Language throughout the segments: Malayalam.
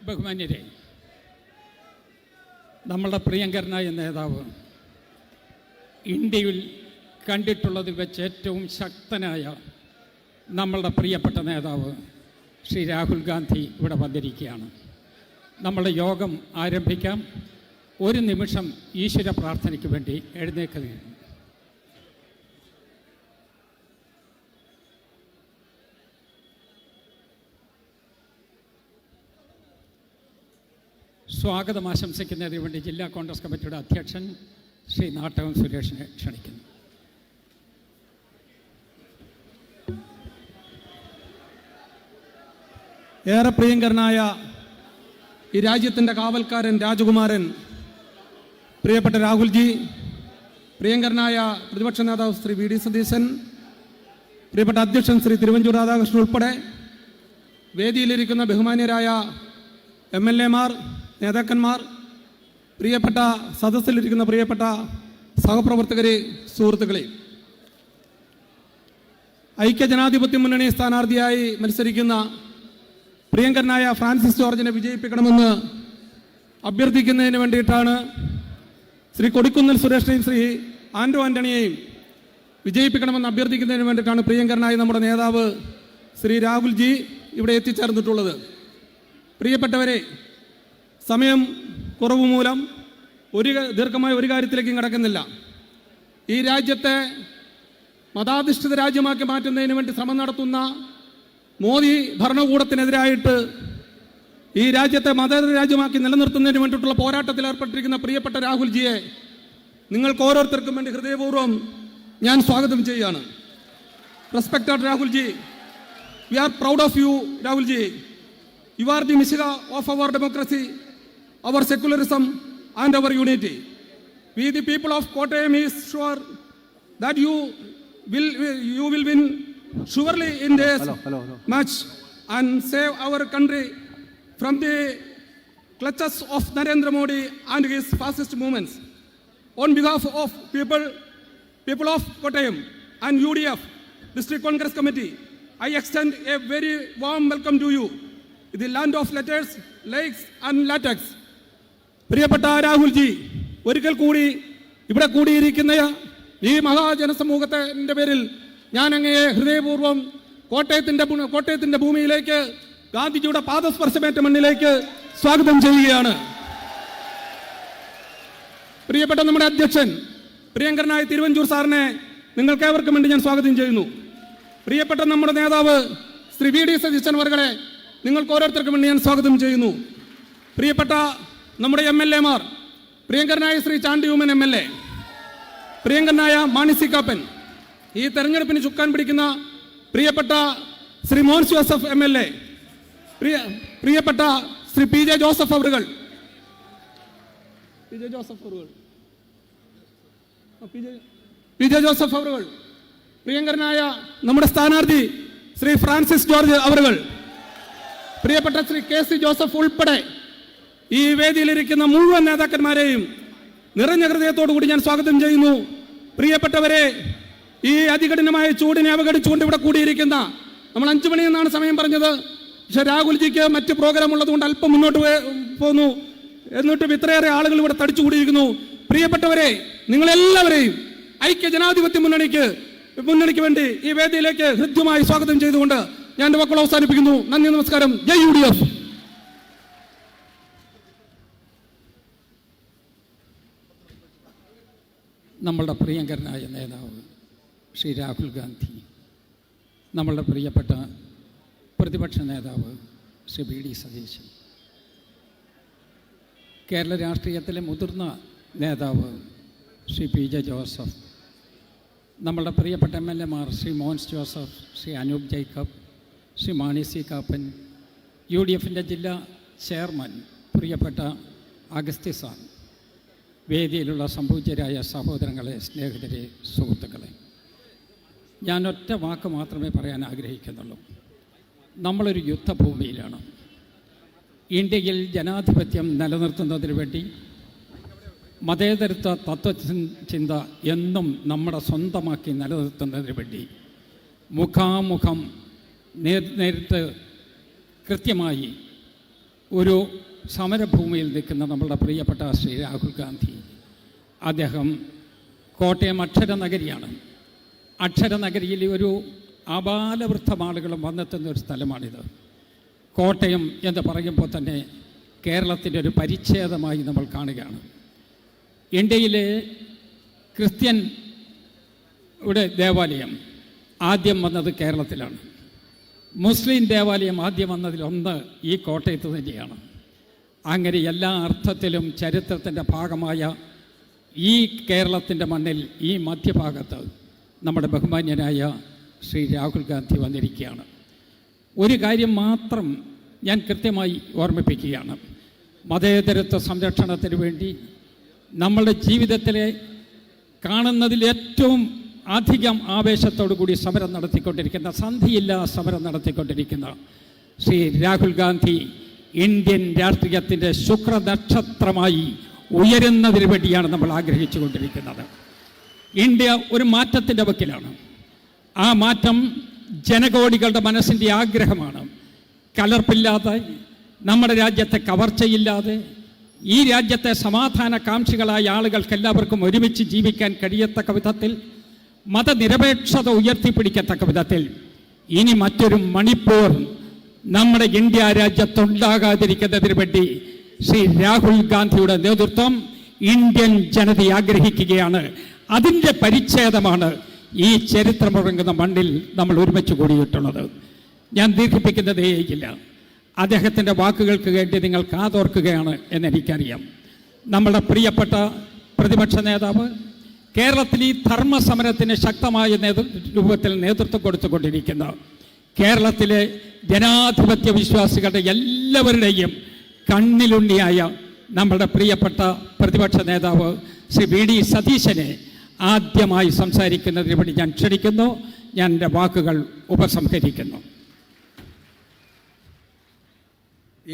ബഹുമാന്യരെ, നമ്മളുടെ പ്രിയങ്കരനായ നേതാവ്, ഇന്ത്യയിൽ കണ്ടിട്ടുള്ളതിൽ വെച്ച് ഏറ്റവും ശക്തനായ നമ്മളുടെ പ്രിയപ്പെട്ട നേതാവ് ശ്രീ രാഹുൽ ഗാന്ധി ഇവിടെ വന്നിരിക്കുകയാണ്. നമ്മളുടെ യോഗം ആരംഭിക്കാം. ഒരു നിമിഷം ഈശ്വര പ്രാർത്ഥനയ്ക്ക് വേണ്ടി എഴുന്നേൽക്കുകയാണ്. സ്വാഗതം ആശംസിക്കുന്നതിന് വേണ്ടി ജില്ലാ കോൺഗ്രസ് കമ്മിറ്റിയുടെ അധ്യക്ഷൻ ശ്രീ നാട്ടകം സുരേഷിനെ ക്ഷണിക്കുന്നു. ഏറെ പ്രിയങ്കരനായ ഈ രാജ്യത്തിൻ്റെ കാവൽക്കാരൻ രാജകുമാരൻ പ്രിയപ്പെട്ട രാഹുൽജി, പ്രിയങ്കരനായ പ്രതിപക്ഷ നേതാവ് ശ്രീ വി ഡി സതീശൻ, പ്രിയപ്പെട്ട അധ്യക്ഷൻ ശ്രീ തിരുവഞ്ചൂർ രാധാകൃഷ്ണൻ ഉൾപ്പെടെ വേദിയിലിരിക്കുന്ന ബഹുമാന്യരായ MLA മാർ, നേതാക്കന്മാർ, പ്രിയപ്പെട്ട സദസ്സിലിരിക്കുന്ന പ്രിയപ്പെട്ട സഹപ്രവർത്തകരെ, സുഹൃത്തുക്കളെ, ഐക്യജനാധിപത്യ മുന്നണി സ്ഥാനാർത്ഥിയായി മത്സരിക്കുന്ന പ്രിയങ്കരനായ ഫ്രാൻസിസ് ജോർജിനെ വിജയിപ്പിക്കണമെന്ന് അഭ്യർത്ഥിക്കുന്നതിന് വേണ്ടിയിട്ടാണ് ശ്രീ കൊടിക്കുന്നിൽ സുരേഷിനെയും ശ്രീ ആൻഡോ ആൻ്റണിയെയും വിജയിപ്പിക്കണമെന്ന് അഭ്യർത്ഥിക്കുന്നതിന് വേണ്ടിയിട്ടാണ് പ്രിയങ്കരനായ നമ്മുടെ നേതാവ് ശ്രീ രാഹുൽജി ഇവിടെ എത്തിച്ചേർന്നിട്ടുള്ളത്. പ്രിയപ്പെട്ടവരെ, സമയം കുറവ് മൂലം ദീർഘമായ ഒരു കാര്യത്തിലേക്കും കടക്കുന്നില്ല. ഈ രാജ്യത്തെ മതാധിഷ്ഠിത രാജ്യമാക്കി മാറ്റുന്നതിന് വേണ്ടി ശ്രമം നടത്തുന്ന മോദി ഭരണകൂടത്തിനെതിരായിട്ട് ഈ രാജ്യത്തെ മതേതര രാജ്യമാക്കി നിലനിർത്തുന്നതിന് വേണ്ടിയിട്ടുള്ള പോരാട്ടത്തിൽ ഏർപ്പെട്ടിരിക്കുന്ന പ്രിയപ്പെട്ട രാഹുൽജിയെ നിങ്ങൾക്ക് ഓരോരുത്തർക്കും വേണ്ടി ഹൃദയപൂർവ്വം ഞാൻ സ്വാഗതം ചെയ്യുകയാണ്. Respected Rahulji, we are proud of you Rahulji. You are the Mishra of our democracy, our secularism and our unity. We the people of Kottayam is sure that you will win surely in this match and save our country from the clutches of Narendra Modi and his fascist movements. On behalf of people of Kottayam and UDF District Congress Committee, I extend a very warm welcome to you. The land of letters, lakes and latex. പ്രിയപ്പെട്ട രാഹുൽജി, ഒരിക്കൽ കൂടി ഇവിടെ കൂടിയിരിക്കുന്ന ഈ മഹാജനസമൂഹത്തിൻ്റെ പേരിൽ ഞാൻ അങ്ങയെ ഹൃദയപൂർവ്വം കോട്ടയത്തിൻ്റെ ഭൂമിയിലേക്ക്, ഗാന്ധിജിയുടെ പാദസ്പർശമേറ്റ മണ്ണിലേക്ക് സ്വാഗതം ചെയ്യുകയാണ്. പ്രിയപ്പെട്ട നമ്മുടെ അധ്യക്ഷൻ പ്രിയങ്കരനായ തിരുവഞ്ചൂർ സാറിനെ നിങ്ങൾക്കേവർക്കും വേണ്ടി ഞാൻ സ്വാഗതം ചെയ്യുന്നു. പ്രിയപ്പെട്ട നമ്മുടെ നേതാവ് ശ്രീ വി ഡി സതീശൻ അവർകളെ നിങ്ങൾക്ക് ഓരോരുത്തർക്കും വേണ്ടി ഞാൻ സ്വാഗതം ചെയ്യുന്നു. പ്രിയപ്പെട്ട നമ്മുടെ MLA മാർ, പ്രിയങ്കരനായ ശ്രീ ചാണ്ടി ഉമ്മൻ MLA, പ്രിയങ്കരനായ മാണി സി കാപ്പൻ, ഈ തെരഞ്ഞെടുപ്പിന് ചുക്കാൻ പിടിക്കുന്ന പ്രിയപ്പെട്ട ശ്രീ മോൻസ് ജോസഫ് MLA, പ്രിയപ്പെട്ട ശ്രീ PJ ജോസഫ് അവറുകൾ, പ്രിയങ്കരനായ നമ്മുടെ സ്ഥാനാർത്ഥി ശ്രീ ഫ്രാൻസിസ് ജോർജ് അവറുകൾ, പ്രിയപ്പെട്ട ശ്രീ KC ജോസഫ് ഉൾപ്പെടെ ഈ വേദിയിലിരിക്കുന്ന മുഴുവൻ നേതാക്കന്മാരെയും നിറഞ്ഞ ഹൃദയത്തോടു കൂടി ഞാൻ സ്വാഗതം ചെയ്യുന്നു. പ്രിയപ്പെട്ടവരെ, ഈ അതികഠിനമായ ചൂടിനെ അവഗണിച്ചുകൊണ്ട് ഇവിടെ കൂടിയിരിക്കുന്ന, നമ്മൾ 5 മണി എന്നാണ് സമയം പറഞ്ഞത്, പക്ഷെ രാഹുൽജിക്ക് മറ്റ് പ്രോഗ്രാം ഉള്ളതുകൊണ്ട് അല്പം മുന്നോട്ട് പോന്നു. എന്നിട്ടും ഇത്രയേറെ ആളുകൾ ഇവിടെ തടിച്ചു കൂടിയിരിക്കുന്നു. പ്രിയപ്പെട്ടവരെ, നിങ്ങളെല്ലാവരെയും ഐക്യ ജനാധിപത്യ മുന്നണിക്ക് വേണ്ടി ഈ വേദിയിലേക്ക് ഹൃദ്യമായി സ്വാഗതം ചെയ്തുകൊണ്ട് ഞാൻ എൻ്റെ വാക്കുകൾ അവസാനിപ്പിക്കുന്നു. നന്ദി, നമസ്കാരം. ജയ് UDF. നമ്മളുടെ പ്രിയങ്കരനായ നേതാവ് ശ്രീ രാഹുൽ ഗാന്ധി, നമ്മളുടെ പ്രിയപ്പെട്ട പ്രതിപക്ഷ നേതാവ് ശ്രീ വി ഡി സതീശൻ, കേരള രാഷ്ട്രീയത്തിലെ മുതിർന്ന നേതാവ് ശ്രീ PJ ജോസഫ്, നമ്മളുടെ പ്രിയപ്പെട്ട MLA മാർ ശ്രീ മോൻസ് ജോസഫ്, ശ്രീ അനൂപ് ജേക്കബ്, ശ്രീ മാണി സി കാപ്പൻ, UDF-ൻ്റെ ജില്ലാ ചെയർമാൻ പ്രിയപ്പെട്ട അഗസ്തി സാർ, വേദിയിലുള്ള സംപൂജ്യരായ സഹോദരങ്ങളെ, സ്നേഹിതരെ, സുഹൃത്തുക്കളെ, ഞാൻ ഒറ്റ വാക്ക് മാത്രമേ പറയാൻ ആഗ്രഹിക്കുന്നുള്ളൂ. നമ്മളൊരു യുദ്ധഭൂമിയിലാണ്. ഇന്ത്യയിൽ ജനാധിപത്യം നിലനിർത്തുന്നതിന് വേണ്ടി മതേതരത്വ തത്വചിന്ത എന്നും നമ്മുടെ സ്വന്തമാക്കി നിലനിർത്തുന്നതിന് വേണ്ടി മുഖാമുഖം നേരിട്ട് കൃത്യമായി ഒരു സമരഭൂമിയിൽ നിൽക്കുന്ന നമ്മളുടെ പ്രിയപ്പെട്ട ശ്രീ രാഹുൽ ഗാന്ധി, അദ്ദേഹം കോട്ടയം അക്ഷരനഗരിയാണ്. അക്ഷരനഗരിയിൽ ഒരു ആബാലവൃദ്ധം ആളുകളും വന്നെത്തുന്ന ഒരു സ്ഥലമാണിത്. കോട്ടയം എന്ന് പറയുമ്പോൾ തന്നെ കേരളത്തിൻ്റെ ഒരു പരിച്ഛേദമായി നമ്മൾ കാണുകയാണ്. ഇന്ത്യയിലെ ക്രിസ്ത്യൻ ദേവാലയം ആദ്യം വന്നത് കേരളത്തിലാണ്. മുസ്ലിം ദേവാലയം ആദ്യം വന്നതിലൊന്ന് ഈ കോട്ടയത്ത് തന്നെയാണ്. അങ്ങനെ എല്ലാ അർത്ഥത്തിലും ചരിത്രത്തിൻ്റെ ഭാഗമായ ഈ കേരളത്തിൻ്റെ മണ്ണിൽ ഈ മധ്യഭാഗത്ത് നമ്മുടെ ബഹുമാന്യനായ ശ്രീ രാഹുൽ ഗാന്ധി വന്നിരിക്കുകയാണ്. ഒരു കാര്യം മാത്രം ഞാൻ കൃത്യമായി ഓർമ്മിപ്പിക്കുകയാണ്. മതേതരത്വ സംരക്ഷണത്തിന് വേണ്ടി നമ്മളുടെ ജീവിതത്തിലെ കാണുന്നതിൽ ഏറ്റവും അധികം ആവേശത്തോടു കൂടി സമരം നടത്തിക്കൊണ്ടിരിക്കുന്ന, സന്ധിയില്ലാ സമരം നടത്തിക്കൊണ്ടിരിക്കുന്ന ശ്രീ രാഹുൽ ഗാന്ധി ഇന്ത്യൻ രാഷ്ട്രീയത്തിൻ്റെ ശുക്രനക്ഷത്രമായി ഉയരുന്നതിന് വേണ്ടിയാണ് നമ്മൾ ആഗ്രഹിച്ചു കൊണ്ടിരിക്കുന്നത്. ഇന്ത്യ ഒരു മാറ്റത്തിൻ്റെ വക്കിലാണ്. ആ മാറ്റം ജനകോടികളുടെ മനസ്സിൻ്റെ ആഗ്രഹമാണ്. കലർപ്പില്ലാതെ, നമ്മുടെ രാജ്യത്തെ കവർച്ചയില്ലാതെ, ഈ രാജ്യത്തെ സമാധാനകാംക്ഷികളായ ആളുകൾക്കെല്ലാവർക്കും ഒരുമിച്ച് ജീവിക്കാൻ കഴിയത്തക്ക വിധത്തിൽ, മതനിരപേക്ഷത ഉയർത്തിപ്പിടിക്കത്തക്ക വിധത്തിൽ ഇനി മറ്റൊരു മണിപ്പൂർ നമ്മുടെ ഇന്ത്യ രാജ്യത്തുണ്ടാകാതിരിക്കുന്നതിന് വേണ്ടി ശ്രീ രാഹുൽ ഗാന്ധിയുടെ നേതൃത്വം ഇന്ത്യൻ ജനത ആഗ്രഹിക്കുകയാണ്. അതിൻ്റെ പരിച്ഛേദമാണ് ഈ ചരിത്രമുറങ്ങുന്ന മണ്ണിൽ നമ്മൾ ഒരുമിച്ച് കൂടിയിട്ടുള്ളത്. ഞാൻ ദീർഘിപ്പിക്കുന്നതേയില്ല. അദ്ദേഹത്തിൻ്റെ വാക്കുകൾക്ക് വേണ്ടി നിങ്ങൾ കാതോർക്കുകയാണ് എന്നെനിക്കറിയാം. നമ്മുടെ പ്രിയപ്പെട്ട പ്രതിപക്ഷ നേതാവ് കേരളത്തിൽ ഈ ധർമ്മസമരത്തിന് ശക്തമായ രൂപത്തിൽ നേതൃത്വം കൊടുത്തുകൊണ്ടിരിക്കുന്ന കേരളത്തിലെ ജനാധിപത്യ വിശ്വാസികളുടെ എല്ലാവരുടെയും കണ്ണിലുണ്ണിയായ നമ്മുടെ പ്രിയപ്പെട്ട പ്രതിപക്ഷ നേതാവ് ശ്രീ VD സതീശനെ ആദ്യമായി സംസാരിക്കുന്നതിന് വേണ്ടി ഞാൻ ക്ഷണിക്കുന്നു. ഞാൻ എൻ്റെ വാക്കുകൾ ഉപസംഹരിക്കുന്നു.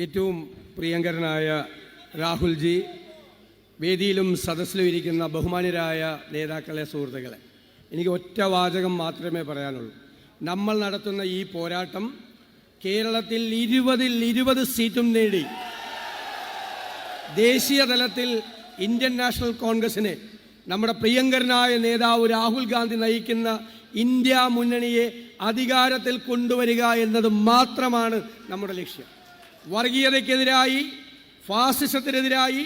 ഏറ്റവും പ്രിയങ്കരനായ രാഹുൽജി, വേദിയിലും സദസ്സിലും ഇരിക്കുന്ന ബഹുമാന്യരായ നേതാക്കളെ, സുഹൃത്തുക്കളെ, എനിക്ക് ഒറ്റ വാചകം മാത്രമേ പറയാനുള്ളൂ. നമ്മൾ നടത്തുന്ന ഈ പോരാട്ടം കേരളത്തിൽ 20 സീറ്റും നേടി ദേശീയ തലത്തിൽ ഇന്ത്യൻ നാഷണൽ കോൺഗ്രസിനെ, നമ്മുടെ പ്രിയങ്കരനായ നേതാവ് രാഹുൽ ഗാന്ധി നയിക്കുന്ന ഇന്ത്യ മുന്നണിയെ അധികാരത്തിൽ കൊണ്ടുവരിക എന്നത് മാത്രമാണ് നമ്മുടെ ലക്ഷ്യം. വർഗീയതയ്ക്കെതിരായി, ഫാസിസത്തിനെതിരായി,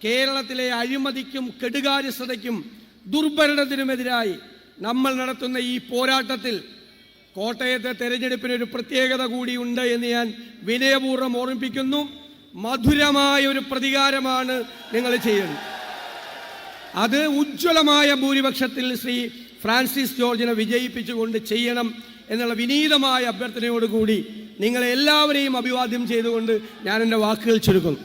കേരളത്തിലെ അഴിമതിക്കും കെടുകാര്യസ്ഥതയ്ക്കും ദുർഭരണത്തിനുമെതിരായി നമ്മൾ നടത്തുന്ന ഈ പോരാട്ടത്തിൽ കോട്ടയത്തെ തെരഞ്ഞെടുപ്പിനൊരു പ്രത്യേകത കൂടിയുണ്ട് എന്ന് ഞാൻ വിനയപൂർവ്വം ഓർമ്മിപ്പിക്കുന്നു. മധുരമായ ഒരു പ്രതികാരമാണ് നിങ്ങൾ ചെയ്യുന്നത്. അത് ഉജ്ജ്വലമായ ഭൂരിപക്ഷത്തിൽ ശ്രീ ഫ്രാൻസിസ് ജോർജിനെ വിജയിപ്പിച്ചുകൊണ്ട് ചെയ്യണം എന്നുള്ള വിനീതമായ അഭ്യർത്ഥനയോടുകൂടി നിങ്ങളെ എല്ലാവരെയും അഭിവാദ്യം ചെയ്തുകൊണ്ട് ഞാൻ എൻ്റെ വാക്കുകൾ ചുരുക്കുന്നു.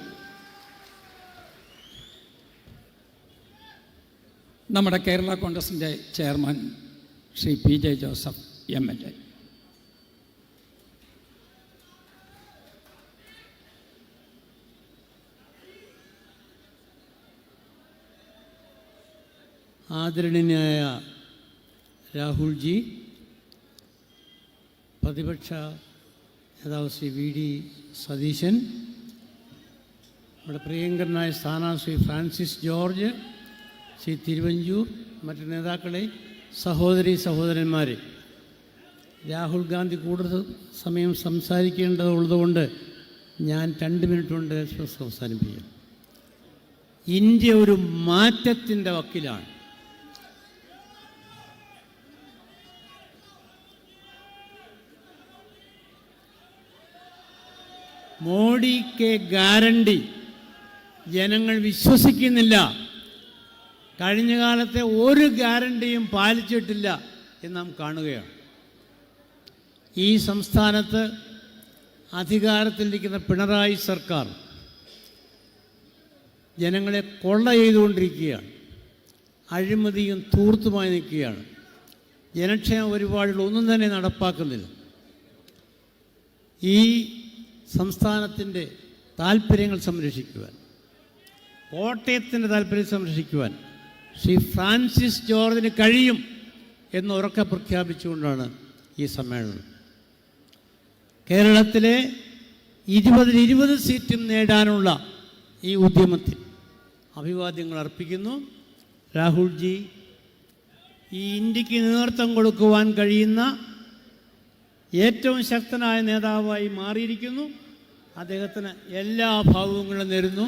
നമ്മുടെ കേരള കോൺഗ്രസിൻ്റെ chairman Shri PJ Joseph MLA. ആദരണീയനായ രാഹുൽജി, പ്രതിപക്ഷ നേതാവ് ശ്രീ VD സതീശൻ, നമ്മുടെ പ്രിയങ്കരനായ സ്ഥാനാർത്ഥി ശ്രീ ഫ്രാൻസിസ് ജോർജ്, ശ്രീ തിരുവഞ്ചൂർ, മറ്റ് നേതാക്കളെ, സഹോദരന്മാരെ, രാഹുൽ ഗാന്ധി കൂടുതൽ സമയം സംസാരിക്കേണ്ടതുള്ളതുകൊണ്ട് ഞാൻ 2 മിനിറ്റ് കൊണ്ട് അവസാനിപ്പിക്കാം. ഇന്ത്യ ഒരു മാറ്റത്തിൻ്റെ വക്കിലാണ്. മോഡിക്ക് ഗ്യാരണ്ടി ജനങ്ങൾ വിശ്വസിക്കുന്നില്ല. കഴിഞ്ഞ കാലത്തെ ഒരു ഗ്യാരണ്ടിയും പാലിച്ചിട്ടില്ല എന്ന് നാം കാണുകയാണ്. ഈ സംസ്ഥാനത്ത് അധികാരത്തിലിരിക്കുന്ന പിണറായി സർക്കാർ ജനങ്ങളെ കൊള്ള ചെയ്തുകൊണ്ടിരിക്കുകയാണ്. അഴിമതിയും ധൂർത്തുമായി നിൽക്കുകയാണ്. ജനക്ഷേമ പരിപാടികളൊന്നും തന്നെ നടപ്പാക്കുന്നില്ല. ഈ സംസ്ഥാനത്തിൻ്റെ താല്പര്യങ്ങൾ സംരക്ഷിക്കുവാൻ, കോട്ടയത്തിൻ്റെ താല്പര്യം സംരക്ഷിക്കുവാൻ ശ്രീ ഫ്രാൻസിസ് ജോർജിന് കഴിയും എന്ന് ഉറക്കെ പ്രഖ്യാപിച്ചുകൊണ്ടാണ് ഈ സമ്മേളനം. കേരളത്തിലെ 20 സീറ്റും നേടാനുള്ള ഈ ഉദ്യമത്തിൽ അഭിവാദ്യങ്ങൾ അർപ്പിക്കുന്നു. രാഹുൽജി ഈ ഇന്ത്യക്ക് നേതൃത്വം കൊടുക്കുവാൻ കഴിയുന്ന ഏറ്റവും ശക്തനായ നേതാവായി മാറിയിരിക്കുന്നു. അദ്ദേഹത്തിന് എല്ലാ ഭാവുകങ്ങളും നേരുന്നു.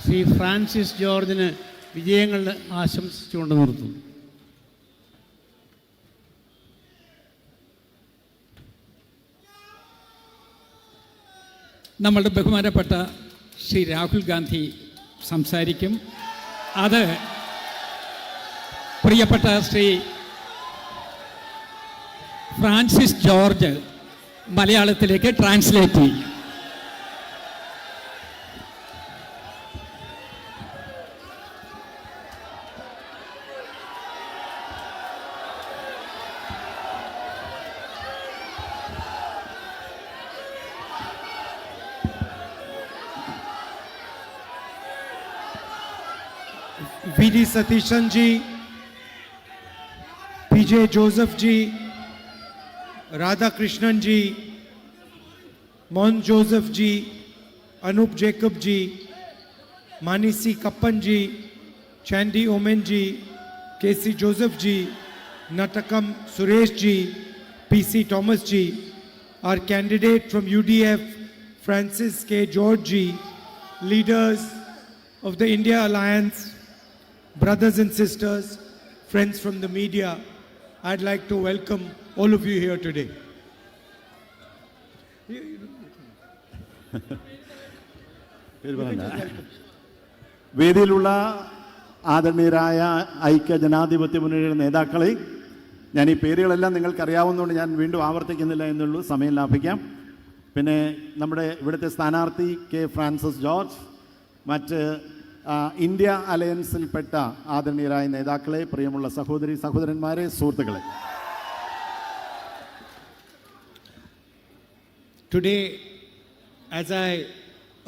ശ്രീ ഫ്രാൻസിസ് ജോർജിന് വിജയങ്ങൾ ആശംസിച്ചുകൊണ്ട് നിർത്തുന്നു. നമ്മളുടെ ബഹുമാനപ്പെട്ട ശ്രീ രാഹുൽ ഗാന്ധി സംസാരിക്കും. അത് പ്രിയപ്പെട്ട ശ്രീ ഫ്രാൻസിസ് ജോർജ് മലയാളത്തിലേക്ക് ട്രാൻസ്ലേറ്റ് ചെയ്യും. VD Satishan ji, PJ Joseph ji, Radha Krishnan ji, Mon Joseph ji, Anup Jacob ji, Manisi Kappan ji, Chandy Omen ji, KC Joseph ji, Natakam Suresh ji, PC Thomas ji, our candidate from UDF, Francis K. George ji, leaders of the India Alliance, brothers and sisters, friends from the media, I'd like to welcome all of you here today. വേദിയിലുള്ള ആദരണീയരായ ഐക്യ ജനാധിപത്യ മുന്നണിയുടെ നേതാക്കളെ, ഞാൻ ഈ പേരുകളെല്ലാം നിങ്ങൾക്കറിയാവുന്നതുകൊണ്ട് ഞാൻ വീണ്ടും ആവർത്തിക്കുന്നില്ല എന്നുള്ളൂ, സമയം ലാഭിക്കാം. പിന്നെ നമ്മുടെ ഇവിടുത്തെ സ്ഥാനാർത്ഥി കെ ഫ്രാൻസിസ് ജോർജ്, മറ്റ് ഇന്ത്യ അലയൻസിൽപ്പെട്ട ആദരണീയരായ നേതാക്കളെ, പ്രിയമുള്ള സഹോദരി സഹോദരന്മാരെ, സുഹൃത്തുക്കളെ. Today, as I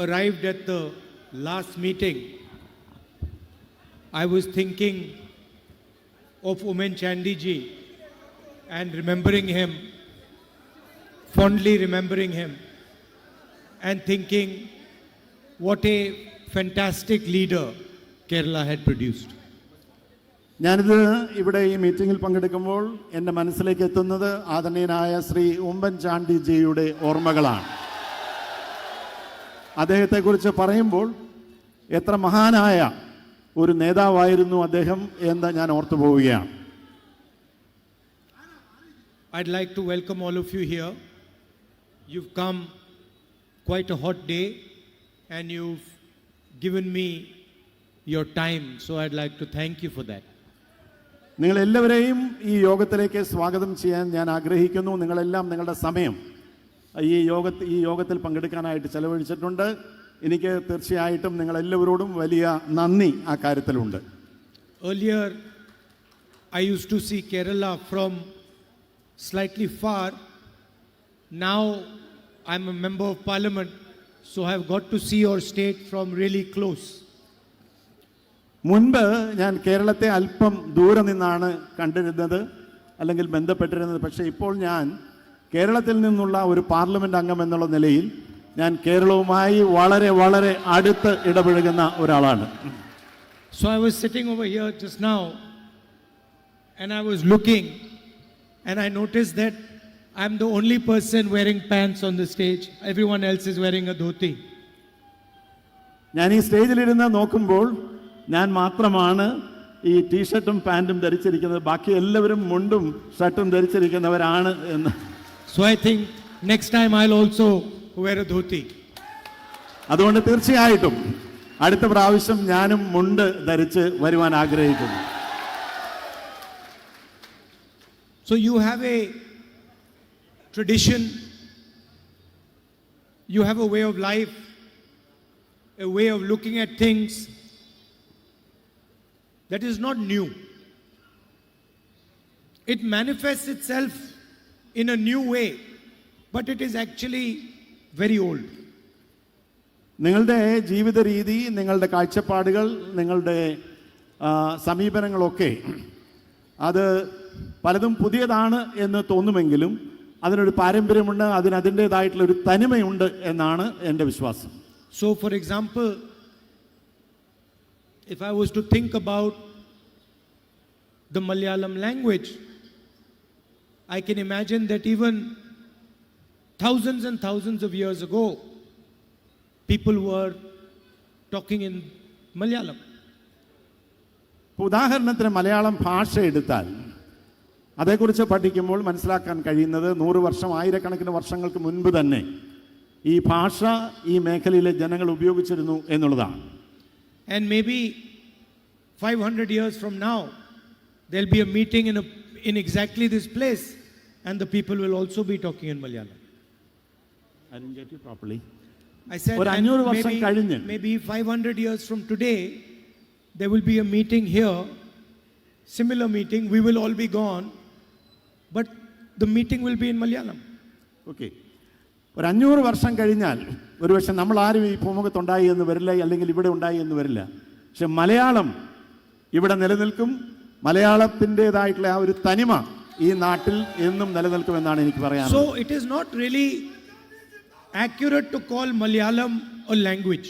arrived at the last meeting, I was thinking of Oommen Chandy ji and remembering him, fondly remembering him, and thinking what a fantastic leader Kerala had produced. ഞാനിത് ഇവിടെ ഈ മീറ്റിങ്ങിൽ പങ്കെടുക്കുമ്പോൾ എൻ്റെ മനസ്സിലേക്ക് എത്തുന്നത് ആദരണീയനായ ശ്രീ ഉമ്മൻ ചാണ്ടി ജിയുടെ ഓർമ്മകളാണ്. അദ്ദേഹത്തെക്കുറിച്ച് പറയുമ്പോൾ എത്ര മഹാനായ ഒരു നേതാവായിരുന്നു അദ്ദേഹം എന്ന് ഞാൻ ഓർത്തു പോവുകയാണ്. I'd like to welcome all of you here. You've come quite a hot day and you've given me your time, so I'd like to thank you for that. നിങ്ങളെല്ലാവരെയും ഈ യോഗത്തിലേക്ക് സ്വാഗതം ചെയ്യാൻ ഞാൻ ആഗ്രഹിക്കുന്നു. നിങ്ങളെല്ലാം നിങ്ങളുടെ സമയം ഈ യോഗത്തിൽ പങ്കെടുക്കാനായിട്ട് ചെലവഴിച്ചിട്ടുണ്ട്. എനിക്ക് തീർച്ചയായിട്ടും നിങ്ങളെല്ലാവരോടും വലിയ നന്ദി ആ കാര്യത്തിലുണ്ട്. Earlier, I used to see Kerala from slightly far. Now, I'm a member of parliament, so I've got to see your state from really close. മുൻപ് ഞാൻ കേരളത്തെ അല്പം ദൂരെ നിന്നാണ് കണ്ടിരുന്നത് അല്ലെങ്കിൽ ബന്ധപ്പെട്ടിരുന്നത്. പക്ഷേ ഇപ്പോൾ ഞാൻ കേരളത്തിൽ നിന്നുള്ള ഒരു പാർലമെൻറ്റ് അംഗം എന്നുള്ള നിലയിൽ ഞാൻ കേരളവുമായി വളരെ വളരെ അടുത്ത് ഇടപഴകുന്ന ഒരാളാണ്. So I was sitting over here just now and I was looking and I noticed that I'm the only person wearing pants on the stage. Everyone else is wearing a dhoti. ഞാൻ ഈ സ്റ്റേജിലിരുന്ന് നോക്കുമ്പോൾ ഞാൻ മാത്രമാണ് ഈ ടീഷർട്ടും പാൻറ്റും ധരിച്ചിരിക്കുന്നത്. ബാക്കി എല്ലാവരും മുണ്ടും ഷർട്ടും ധരിച്ചിരിക്കുന്നവരാണ് എന്ന്. So I think next time I'll also wear a dhoti. അതുകൊണ്ട് തീർച്ചയായിട്ടും അടുത്ത പ്രാവശ്യം ഞാനും മുണ്ട് ധരിച്ച് വരുവാൻ ആഗ്രഹിക്കുന്നു. So you have a tradition, you have a way of life, a way of looking at things that is not new. It manifests itself in a new way, but it is actually very old. നിങ്ങളുടെ ജീവിത രീതി, നിങ്ങളുടെ കാഴ്ചപ്പാടുകൾ, നിങ്ങളുടെ സമീപനങ്ങളൊക്കെ അത് പലതും പുതിയതാണ് എന്ന് തോന്നുമെങ്കിലും അതിനൊരു പാരമ്പര്യമുണ്ട്, അതിൻ്റേതായിട്ടുള്ള ഒരു തനിമയുണ്ട് എന്നാണ് എൻ്റെ വിശ്വാസം. So, for example, if I was to think about the Malayalam language, I can imagine that even thousands and thousands of years ago, people were talking in Malayalam. ഉദാഹരണത്തിന് മലയാളം ഭാഷ എടുത്താൽ അതേക്കുറിച്ച് പഠിക്കുമ്പോൾ മനസ്സിലാക്കാൻ കഴിയുന്നത് 100 വർഷം, ആയിരക്കണക്കിന് വർഷങ്ങൾക്ക് മുൻപ് തന്നെ ഈ ഭാഷ ഈ മേഖലയിലെ ജനങ്ങൾ ഉപയോഗിച്ചിരുന്നു എന്നുള്ളതാണ്. And maybe 500 years from now, there'll be a meeting in exactly this place, and the people will also be talking in Malayalam. I didn't get you properly. I said, ഒരു and 500 വർഷം കഴിഞ്ഞ് maybe 500 years from today, there will be a meeting here, similar meeting, we will all be gone, but the meeting will be in Malayalam. Okay, ഒരു 500 വർഷം കഴിഞ്ഞാൽ ഒരുപക്ഷെ നമ്മൾ ആരും ഈ ഭൂമുഖത്തുണ്ടായി എന്ന് വരില്ല, അല്ലെങ്കിൽ ഇവിടെ ഉണ്ടായി എന്ന് വരില്ല. പക്ഷെ മലയാളം ഇവിടെ നിലനിൽക്കും. മലയാളത്തിൻ്റെതായിട്ടുള്ള ആ ഒരു തനിമ ഈ നാട്ടിൽ എന്നും നിലനിൽക്കുമെന്നാണ് എനിക്ക് പറയാനുള്ളത്. So it is not really accurate to call Malayalam a language.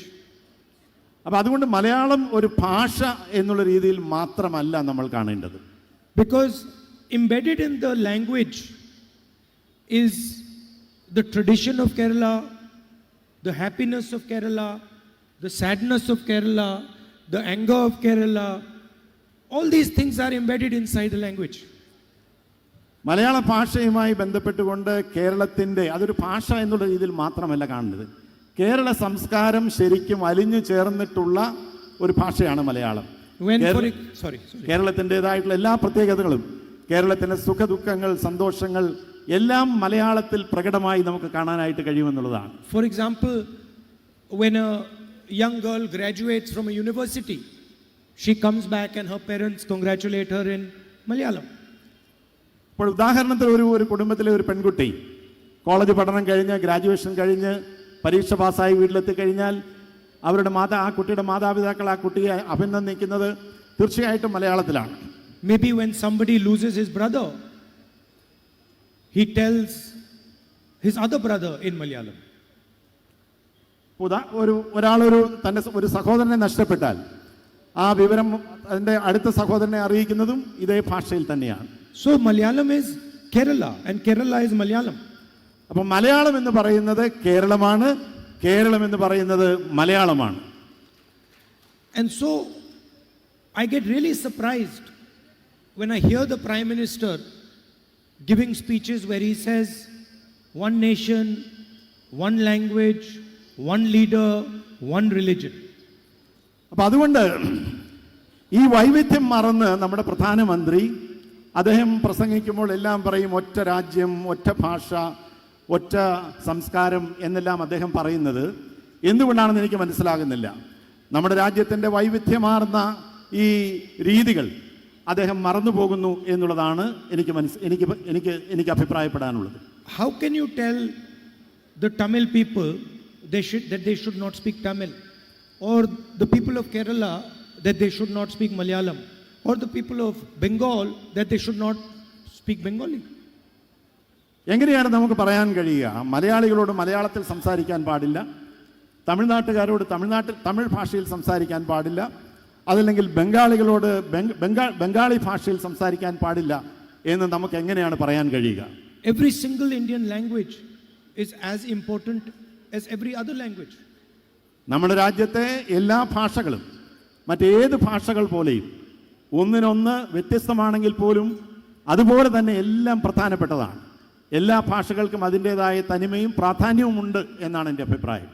അപ്പം അതുകൊണ്ട് മലയാളം ഒരു ഭാഷ എന്നുള്ള രീതിയിൽ മാത്രമല്ല നമ്മൾ കാണേണ്ടത്. Because embedded in the language is the tradition of Kerala, the happiness of Kerala, the sadness of Kerala, the anger of Kerala. All these things are embedded inside the language. മലയാള ഭാഷയുമായി ബന്ധപ്പെട്ടുകൊണ്ട് കേരളത്തിൻ്റെ അതൊരു ഭാഷ എന്നുള്ള രീതിയിൽ മാത്രമല്ല കാണുന്നത്. കേരള സംസ്കാരം ശരിക്കും അലിഞ്ഞു ചേർന്നിട്ടുള്ള ഒരു ഭാഷയാണ് മലയാളം. കേരളത്തിൻ്റെതായിട്ടുള്ള എല്ലാ പ്രത്യേകതകളും, കേരളത്തിൻ്റെ സുഖദുഃഖങ്ങൾ, സന്തോഷങ്ങൾ എല്ലാം മലയാളത്തിൽ പ്രകടമായി നമുക്ക് കാണാനായിട്ട് കഴിയുമെന്നുള്ളതാണ്. For example, when a young girl graduates from a university, she comes back and her parents congratulate her in Malayalam. ഇപ്പോൾ ഉദാഹരണത്തിന് ഒരു കുടുംബത്തിലെ ഒരു പെൺകുട്ടി കോളേജ് പഠനം കഴിഞ്ഞ്, ഗ്രാജുവേഷൻ കഴിഞ്ഞ്, പരീക്ഷ പാസ്സായി വീട്ടിലെത്തി കഴിഞ്ഞാൽ ആ കുട്ടിയുടെ മാതാപിതാക്കൾ ആ കുട്ടിയെ അഭിനന്ദിക്കുന്നത് തീർച്ചയായിട്ടും മലയാളത്തിലാണ്. Maybe when somebody loses his brother, he tells his other brother in Malayalam. തൻ്റെ ഒരു സഹോദരനെ നഷ്ടപ്പെട്ടാൽ ആ വിവരം അതിൻ്റെ അടുത്ത സഹോദരനെ അറിയിക്കുന്നതും ഇതേ ഭാഷയിൽ തന്നെയാണ്. So Malayalam is Kerala and Kerala is Malayalam. അപ്പോൾ മലയാളം എന്ന് പറയുന്നത് കേരളമാണ്, കേരളം എന്ന് പറയുന്നത് മലയാളമാണ്. And so I get really surprised when I hear the Prime Minister giving speeches where he says one nation, one language, one leader, one religion. അപ്പോൾ അതുകൊണ്ട് ഈ വൈവിധ്യം മറന്ന് നമ്മുടെ പ്രധാനമന്ത്രി അദ്ദേഹം പ്രസംഗിക്കുമ്പോൾ എല്ലാം പറയും ഒറ്റ രാജ്യം, ഒറ്റ ഭാഷ, ഒറ്റ സംസ്കാരം എന്നെല്ലാം അദ്ദേഹം പറയുന്നത് എന്തുകൊണ്ടാണെന്ന് എനിക്ക് മനസ്സിലാകുന്നില്ല. നമ്മുടെ രാജ്യത്തിൻ്റെ വൈവിധ്യമാർന്ന ഈ രീതികൾ അദ്ദേഹം മറന്നു പോകുന്നു എന്നുള്ളതാണ് എനിക്ക് അഭിപ്രായപ്പെടാനുള്ളത്. How can you tell the Tamil people that they should not speak Tamil, or the people of Kerala that they should not speak Malayalam, or the people of Bengal that they should not speak Bengali? എങ്ങനെയാണ് നമുക്ക് പറയാൻ കഴിയുക? മലയാളികളോട് മലയാളത്തിൽ സംസാരിക്കാൻ പാടില്ല, തമിഴ്നാട്ടുകാരോട് തമിഴ് ഭാഷയിൽ സംസാരിക്കാൻ പാടില്ല, അതല്ലെങ്കിൽ ബംഗാളികളോട് ബംഗാളി ഭാഷയിൽ സംസാരിക്കാൻ പാടില്ല എന്ന് നമുക്ക് എങ്ങനെയാണ് പറയാൻ കഴിയുക? Every single Indian language is as important as every other language. നമ്മുടെ രാജ്യത്തെ എല്ലാ ഭാഷകളും മറ്റേത് ഭാഷകൾ പോലെയും ഒന്നിനൊന്ന് വ്യത്യസ്തമാണെങ്കിൽ പോലും അതുപോലെ തന്നെ എല്ലാം പ്രധാനപ്പെട്ടതാണ്. എല്ലാ ഭാഷകൾക്കും അതിൻ്റെതായ തനിമയും പ്രാധാന്യവും ഉണ്ട് എന്നാണ് എൻ്റെ അഭിപ്രായം.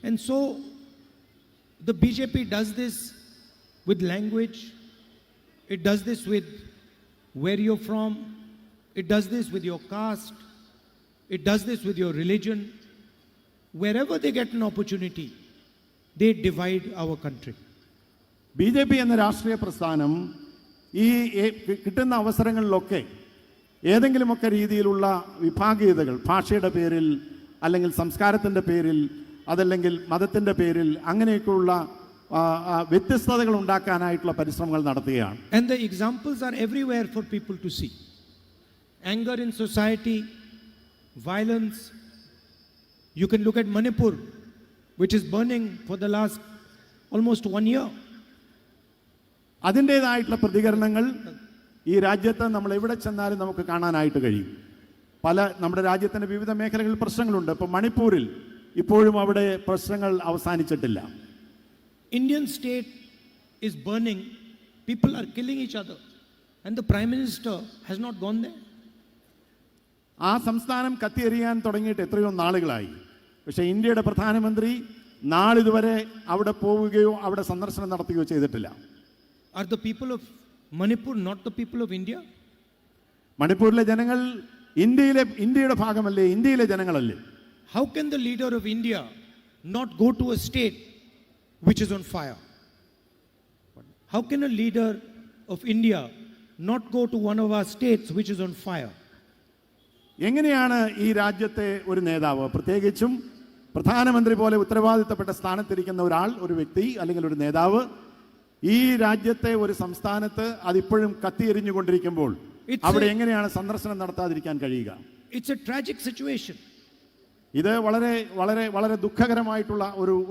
And so the BJP does this with language, it does this with where you're from, it does this with your caste, it does this with your religion. Wherever they get an opportunity, they divide our country. BJP എന്ന രാഷ്ട്രീയ പ്രസ്ഥാനം ഈ കിട്ടുന്ന അവസരങ്ങളിലൊക്കെ ഏതെങ്കിലുമൊക്കെ രീതിയിലുള്ള വിഭാഗീയതകൾ ഭാഷയുടെ പേരിൽ, അല്ലെങ്കിൽ സംസ്കാരത്തിൻ്റെ പേരിൽ, അതല്ലെങ്കിൽ മതത്തിൻ്റെ പേരിൽ അങ്ങനെയൊക്കെയുള്ള വ്യത്യസ്തതകൾ ഉണ്ടാക്കാനായിട്ടുള്ള പരിശ്രമങ്ങൾ നടത്തുകയാണ്. And the examples are everywhere for people to see. Anger in society, violence. You can look at Manipur, which is burning for the last almost 1 year. അതിൻ്റേതായിട്ടുള്ള പ്രതികരണങ്ങൾ ഈ രാജ്യത്ത് നമ്മൾ എവിടെ ചെന്നാലും നമുക്ക് കാണാനായിട്ട് കഴിയും. നമ്മുടെ രാജ്യത്തിൻ്റെ വിവിധ മേഖലകളിൽ പ്രശ്നങ്ങളുണ്ട്. ഇപ്പോൾ മണിപ്പൂരിൽ ഇപ്പോഴും അവിടെ പ്രശ്നങ്ങൾ അവസാനിച്ചിട്ടില്ല. Indian state is burning. People are killing each other. And the Prime Minister has not gone there. ആ സംസ്ഥാനം കത്തിയെറിയാൻ തുടങ്ങിയിട്ട് എത്രയോ നാളുകളായി. പക്ഷേ ഇന്ത്യയുടെ പ്രധാനമന്ത്രി നാളിതുവരെ അവിടെ പോവുകയോ അവിടെ സന്ദർശനം നടത്തുകയോ ചെയ്തിട്ടില്ല. Are the people of Manipur not the people of India? മണിപ്പൂരിലെ ജനങ്ങൾ ഇന്ത്യയുടെ ഭാഗമല്ലേ, ഇന്ത്യയിലെ ജനങ്ങളല്ലേ? How can the leader of India not go to a state which is on fire? How can a leader of India not go to one of our states which is on fire? എങ്ങനെയാണ് ഈ രാജ്യത്തെ ഒരു നേതാവ്, പ്രത്യേകിച്ചും പ്രധാനമന്ത്രി പോലെ ഉത്തരവാദിത്തപ്പെട്ട സ്ഥാനത്തിരിക്കുന്ന ഒരു വ്യക്തി അല്ലെങ്കിൽ ഒരു നേതാവ് ഈ രാജ്യത്തെ ഒരു സംസ്ഥാനത്ത് അതിപ്പോഴും കത്തിയെരിഞ്ഞുകൊണ്ടിരിക്കുമ്പോൾ അവിടെ എങ്ങനെയാണ് സന്ദർശനം നടത്താതിരിക്കാൻ കഴിയുക? It's a tragic situation. ഇത് വളരെ വളരെ വളരെ ദുഃഖകരമായിട്ടുള്ള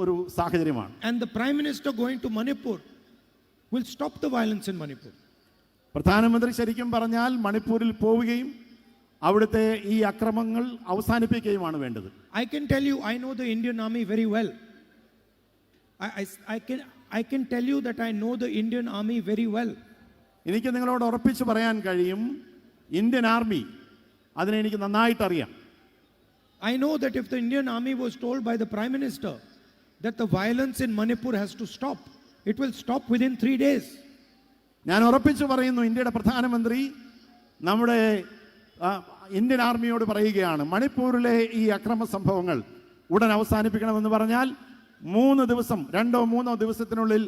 ഒരു സാഹചര്യമാണ്. And the Prime Minister going to Manipur will stop the violence in Manipur. പ്രധാനമന്ത്രി ശരിക്കും പറഞ്ഞാൽ മണിപ്പൂരിൽ പോവുകയും അവിടുത്തെ ഈ അക്രമങ്ങൾ അവസാനിപ്പിക്കുകയുമാണ് വേണ്ടത്. I can tell you, I know the Indian Army very well. I can tell you that I know the Indian Army very well. എനിക്ക് നിങ്ങളോട് ഉറപ്പിച്ചു പറയാൻ കഴിയും, ഇന്ത്യൻ ആർമി അതിനെ എനിക്ക് നന്നായിട്ട് അറിയാം. I know that if the Indian Army was told by the Prime Minister that the violence in Manipur has to stop, it will stop within 3 days. ഞാൻ ഉറപ്പിച്ചു പറയുന്നു, ഇന്ത്യയുടെ പ്രധാനമന്ത്രി നമ്മുടെ ഇന്ത്യൻ ആർമിയോട് പറയുകയാണ്, മണിപ്പൂരിലെ ഈ അക്രമ സംഭവങ്ങൾ ഉടൻ അവസാനിപ്പിക്കണമെന്ന് പറഞ്ഞാൽ 2 ദിവസത്തിനുള്ളിൽ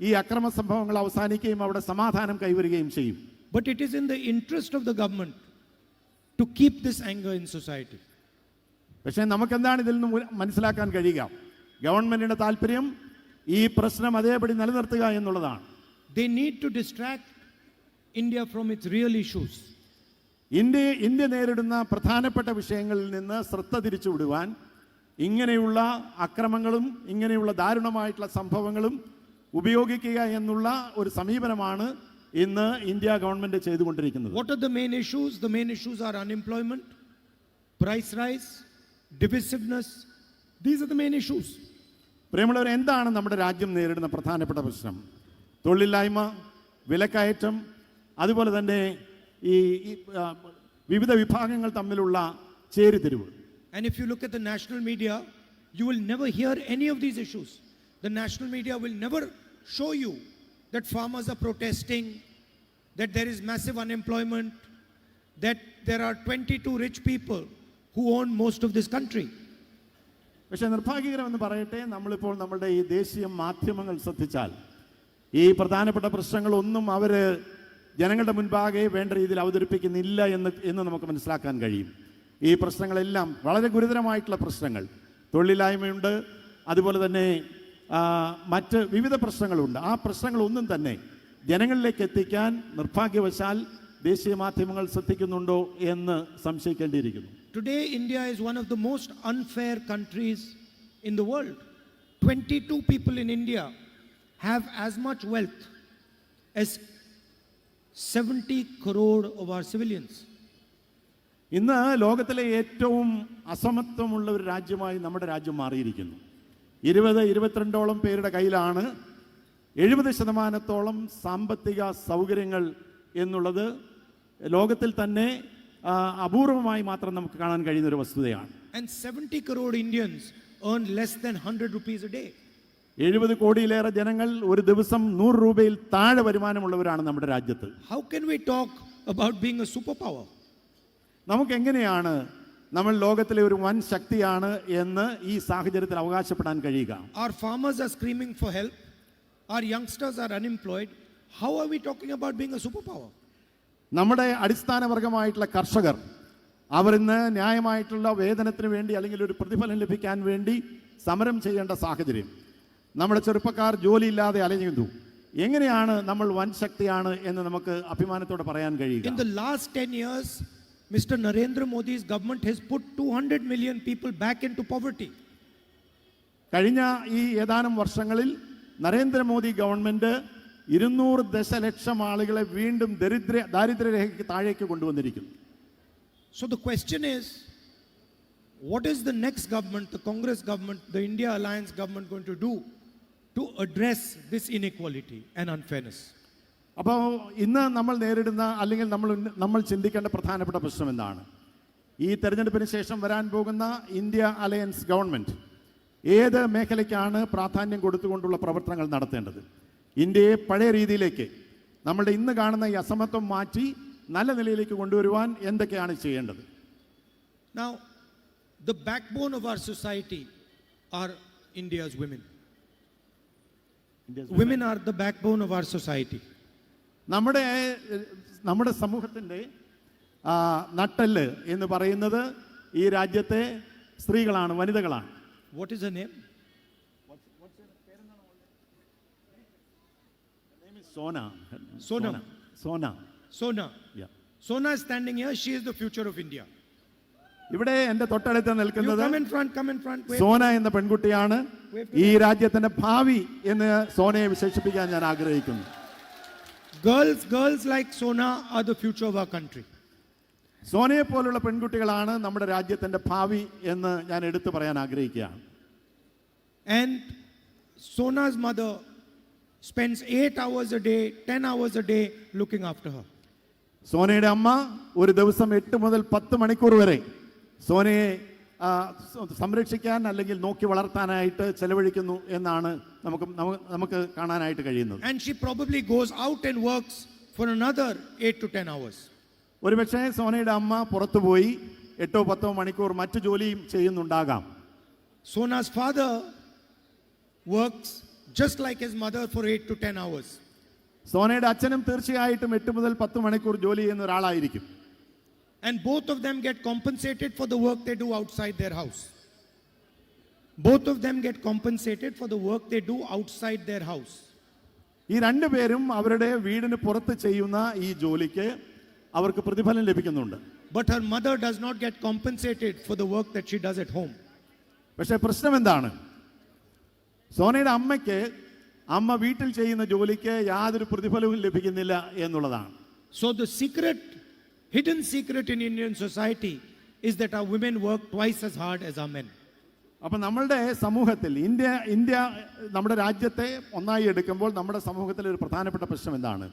ഈ അക്രമ സംഭവങ്ങൾ അവസാനിക്കുകയും അവിടെ സമാധാനം കൈവരുകയും ചെയ്യും. But it is in the interest of the government to keep this anger in society. പക്ഷേ നമുക്കെന്താണ് ഇതിൽ നിന്ന് മനസ്സിലാക്കാൻ കഴിയുക? ഗവൺമെന്റിന്റെ താല്പര്യം ഈ പ്രശ്നം അതേപടി നിലനിർത്തുക എന്നുള്ളതാണ്. They need to distract India from its real issues. India നേരിടുന്ന പ്രധാനപ്പെട്ട വിഷയങ്ങളിൽ നിന്ന് ശ്രദ്ധ തിരിച്ചുവിടുവാൻ ഇങ്ങനെയുള്ള അക്രമങ്ങളും ഇങ്ങനെയുള്ള ദാരുണമായിട്ടുള്ള സംഭവങ്ങളും ഉപയോഗിക്കുക എന്നുള്ള ഒരു സമീപനമാണ് ഇന്ന് ഇന്ത്യ ഗവൺമെന്റ് ചെയ്തുകൊണ്ടിരിക്കുന്നത്. What are the main issues? The main issues are unemployment, price rise, divisiveness. These are the main issues. പ്രിയമുള്ളവർ, എന്താണ് നമ്മുടെ രാജ്യം നേരിടുന്ന പ്രധാനപ്പെട്ട പ്രശ്നം? തൊഴിലില്ലായ്മ, വിലക്കയറ്റം, അതുപോലെ തന്നെ ഈ വിവിധ വിഭാഗങ്ങൾ തമ്മിലുള്ള ചേരിതിരിവ്. And if you look at the national media, you will never hear any of these issues. The national media will never show you that farmers are protesting, that there is massive unemployment, that there are 22 rich people who own most of this country. പക്ഷേ നിർഭാഗ്യകരമെന്ന് പറയട്ടെ, നമ്മളിപ്പോൾ നമ്മുടെ ഈ ദേശീയ മാധ്യമങ്ങൾ ശ്രദ്ധിച്ചാൽ ഈ പ്രധാനപ്പെട്ട പ്രശ്നങ്ങളൊന്നും അവർ ജനങ്ങളുടെ മുൻപാകെ വേണ്ട രീതിയിൽ അവതരിപ്പിക്കുന്നില്ല എന്ന് നമുക്ക് മനസ്സിലാക്കാൻ കഴിയും. ഈ പ്രശ്നങ്ങളെല്ലാം വളരെ ഗുരുതരമായിട്ടുള്ള പ്രശ്നങ്ങൾ, തൊഴിലില്ലായ്മയുണ്ട്, അതുപോലെ തന്നെ മറ്റ് വിവിധ പ്രശ്നങ്ങളുണ്ട്. ആ പ്രശ്നങ്ങളൊന്നും തന്നെ ജനങ്ങളിലേക്ക് എത്തിക്കാൻ നിർഭാഗ്യവശാൽ ദേശീയ മാധ്യമങ്ങൾ ശ്രദ്ധിക്കുന്നുണ്ടോ എന്ന് സംശയിക്കേണ്ടിയിരിക്കുന്നു. Today, India is one of the most unfair countries in the world. 22 people in India have as much wealth as 70 crore of our civilians. ഇന്ന് ലോകത്തിലെ ഏറ്റവും അസമത്വമുള്ള ഒരു രാജ്യമായി നമ്മുടെ രാജ്യം മാറിയിരിക്കുന്നു. 22 പേരുടെ കയ്യിലാണ് 70% സാമ്പത്തിക സൗകര്യങ്ങൾ എന്നുള്ളത് ലോകത്തിൽ തന്നെ അപൂർവമായി മാത്രം നമുക്ക് കാണാൻ കഴിയുന്ന ഒരു വസ്തുതയാണ്. And 70 crore Indians earn less than 100 rupees a day. 70 കോടിയിലേറെ ജനങ്ങൾ ഒരു ദിവസം 100 രൂപയിൽ താഴെ വരുമാനമുള്ളവരാണ് നമ്മുടെ രാജ്യത്ത്. How can we talk about being a superpower? നമുക്ക് എങ്ങനെയാണ് നമ്മൾ ലോകത്തിലെ ഒരു വൻ ശക്തിയാണ് എന്ന് ഈ സാഹചര്യത്തിൽ അവകാശപ്പെടാൻ കഴിയുക? Our farmers are screaming for help. Our youngsters are unemployed. How are we talking about being a superpower? നമ്മുടെ അടിസ്ഥാനവർഗമായിട്ടുള്ള കർഷകർ അവർ ഇന്ന് ന്യായമായിട്ടുള്ള വേതനത്തിന് വേണ്ടി അല്ലെങ്കിൽ ഒരു പ്രതിഫലം ലഭിക്കാൻ വേണ്ടി സമരം ചെയ്യേണ്ട സാഹചര്യം. നമ്മുടെ ചെറുപ്പക്കാർ ജോലിയില്ലാതെ അലയുന്നു. എങ്ങനെയാണ് നമ്മൾ വൻ ശക്തിയാണ് എന്ന് നമുക്ക് അഭിമാനത്തോടെ പറയാൻ കഴിയുക? In the last 10 years, Mr. Narendra Modi's government has put 200 million people back into poverty. കഴിഞ്ഞ ഈ ഏതാനും വർഷങ്ങളിൽ നരേന്ദ്രമോദി ഗവൺമെന്റ് 200 ദശലക്ഷം ആളുകളെ വീണ്ടും ദാരിദ്ര്യരേഖയ്ക്ക് താഴേക്ക് കൊണ്ടുവന്നിരിക്കുന്നു. So the question is, what is the next government, the Congress government, the India Alliance government going to do to address this inequality and unfairness? അപ്പോൾ ഇന്ന് നമ്മൾ നേരിടുന്ന അല്ലെങ്കിൽ നമ്മൾ ചിന്തിക്കേണ്ട പ്രധാനപ്പെട്ട പ്രശ്നം എന്താണ്? ഈ തെരഞ്ഞെടുപ്പിന് ശേഷം വരാൻ പോകുന്ന ഇന്ത്യ അലയൻസ് ഗവൺമെൻറ് ഏത് മേഖലയ്ക്കാണ് പ്രാധാന്യം കൊടുത്തുകൊണ്ടുള്ള പ്രവർത്തനങ്ങൾ നടത്തേണ്ടത്? ഇന്ത്യയെ പഴയ രീതിയിലേക്ക്, നമ്മളുടെ ഇന്ന് കാണുന്ന ഈ അസമത്വം മാറ്റി നല്ല നിലയിലേക്ക് കൊണ്ടുവരുവാൻ എന്തൊക്കെയാണ് ചെയ്യേണ്ടത്? Now, the backbone of our society are India's women. Women are the backbone of our society. നമ്മുടെ സമൂഹത്തിൻ്റെ നട്ടെല്ല് എന്ന് പറയുന്നത് ഈ രാജ്യത്തെ സ്ത്രീകളാണ്, വനിതകളാണ്. What is her name? Sona. Yeah. Sona is standing here. She is the future of India. ഇവിടെ എൻ്റെ തൊട്ടടുത്ത് You നിൽക്കുന്നത് come in front. Wait. Sona എന്ന പെൺകുട്ടിയാണ്. ഈ രാജ്യത്തിന്റെ ഭാവി എന്ന് സോനയെ വിശേഷിപ്പിക്കാൻ ഞാൻ ആഗ്രഹിക്കുന്നു. Girls like Sona are the future of our country. സോനയെ പോലുള്ള പെൺകുട്ടികളാണ് നമ്മുടെ രാജ്യത്തിന്റെ ഭാവി എന്ന് ഞാൻ എടുത്തു പറയാൻ ആഗ്രഹിക്കുകയാണ്. And Sona's mother spends 8 hours a day, 10 hours a day looking after her. സോനയുടെ അമ്മ ഒരു ദിവസം 8 മുതൽ 10 മണിക്കൂർ വരെ സോനയെ സംരക്ഷിക്കാൻ അല്ലെങ്കിൽ നോക്കി വളർത്താനായിട്ട് ചെലവഴിക്കുന്നു എന്നാണ് നമുക്ക് കാണാനായിട്ട് കഴിയുന്നത്. And she probably goes out and works for another 8 to 10 hours. ഒരുപക്ഷെ സോനയുടെ അമ്മ പുറത്തുപോയി 8-10 മണിക്കൂർ മറ്റു ജോലിയും ചെയ്യുന്നുണ്ടാകാം. Sona's father works just like his mother for 8 to 10 hours. സോനയുടെ അച്ഛനും തീർച്ചയായിട്ടും 8 മുതൽ 10 മണിക്കൂർ ജോലി ചെയ്യുന്ന ഒരാളായിരിക്കും. And both of them get compensated for the work they do outside their house. Both of them get compensated for the work they do outside their house. ഈ രണ്ടുപേരും അവരുടെ വീടിന് പുറത്ത് ചെയ്യുന്ന ഈ ജോലിക്ക് അവർക്ക് പ്രതിഫലം ലഭിക്കുന്നുണ്ട്. But her mother does not get compensated for the work that she does at home. പക്ഷേ പ്രശ്നം എന്താണ്? സോനയുടെ അമ്മ വീട്ടിൽ ചെയ്യുന്ന ജോലിക്ക് യാതൊരു പ്രതിഫലവും ലഭിക്കുന്നില്ല എന്നുള്ളതാണ്. So the hidden secret in Indian society is that our women work twice as hard as our men. അപ്പോൾ നമ്മളുടെ സമൂഹത്തിൽ ഇന്ത്യ നമ്മുടെ രാജ്യത്തെ ഒന്നായി എടുക്കുമ്പോൾ നമ്മുടെ സമൂഹത്തിലെ ഒരു പ്രധാനപ്പെട്ട പ്രശ്നം എന്താണ്?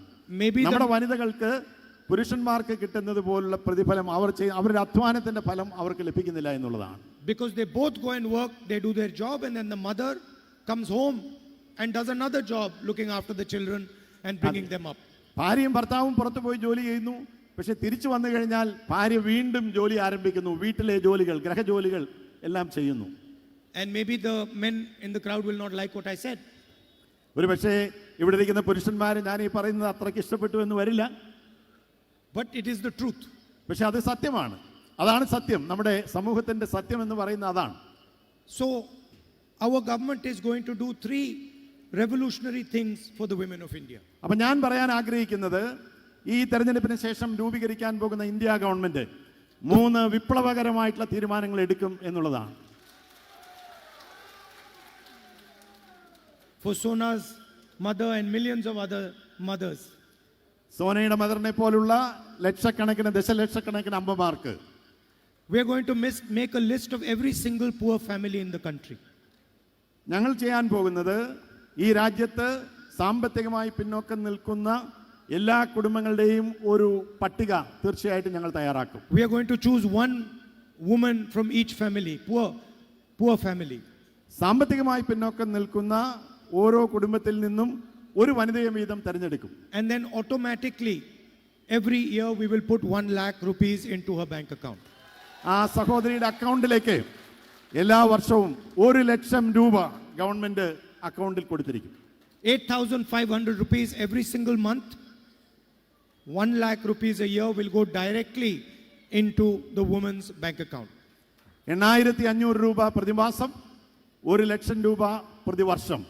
നമ്മുടെ വനിതകൾക്ക് പുരുഷന്മാർക്ക് കിട്ടുന്നത് പോലുള്ള പ്രതിഫലം അവരുടെ അധ്വാനത്തിന്റെ ഫലം അവർക്ക് ലഭിക്കുന്നില്ല എന്നുള്ളതാണ്. Because they both go and work, they do their job, and then the mother comes home and does another job looking after the children and bringing them up. ഭാര്യയും ഭർത്താവും പുറത്തു പോയി ജോലി ചെയ്യുന്നു. പക്ഷെ തിരിച്ചു വന്നു കഴിഞ്ഞാൽ ഭാര്യ വീണ്ടും ജോലി ആരംഭിക്കുന്നു. വീട്ടിലെ ജോലികൾ, ഗ്രഹജോലികൾ എല്ലാം ചെയ്യുന്നു. And maybe the men in the crowd will not like what I said. ഒരുപക്ഷേ ഇവിടെ ഇരിക്കുന്ന പുരുഷന്മാർ ഞാൻ ഈ പറയുന്നത് അത്രയ്ക്ക് ഇഷ്ടപ്പെട്ടു എന്ന് വരില്ല. But it is the truth. പക്ഷെ അത് സത്യമാണ്. അതാണ് സത്യം. നമ്മുടെ സമൂഹത്തിന്റെ സത്യം എന്ന് പറയുന്നത് അതാണ്. So our government is going to do 3 revolutionary things for the women of India. അപ്പം ഞാൻ പറയാൻ ആഗ്രഹിക്കുന്നത് ഈ തെരഞ്ഞെടുപ്പിന് ശേഷം രൂപീകരിക്കാൻ പോകുന്ന ഇന്ത്യ ഗവൺമെന്റ് 3 വിപ്ലവകരമായിട്ടുള്ള തീരുമാനങ്ങൾ എടുക്കും എന്നുള്ളതാണ്. For Sona's mother and millions of other mothers. സോനയുടെ മദറിനെ പോലുള്ള ദശലക്ഷക്കണക്കിന് അമ്മമാർക്ക് We are going to make a list of every single poor family in the country. ഞങ്ങൾ ചെയ്യാൻ പോകുന്നത് ഈ രാജ്യത്ത് സാമ്പത്തികമായി പിന്നോക്കം നിൽക്കുന്ന എല്ലാ കുടുംബങ്ങളുടെയും ഒരു പട്ടിക തീർച്ചയായിട്ടും ഞങ്ങൾ തയ്യാറാക്കും. We are going to choose one woman from each family, poor family. സാമ്പത്തികമായി പിന്നോക്കം നിൽക്കുന്ന ഓരോ കുടുംബത്തിൽ നിന്നും ഒരു വനിതയെ വീതം തിരഞ്ഞെടുക്കും. And then automatically every year we will put 1 lakh rupees into her bank account. ആ സഹോദരിയുടെ അക്കൗണ്ടിലേക്ക് എല്ലാ വർഷവും 1 ലക്ഷം രൂപ ഗവൺമെന്റ് അക്കൗണ്ടിൽ കൊടുത്തിരിക്കും. 8,500 rupees every single month. 1 lakh rupees a year will go directly into the woman's bank account. 8,500 രൂപ പ്രതിമാസം, 1 ലക്ഷം രൂപ പ്രതിവർഷം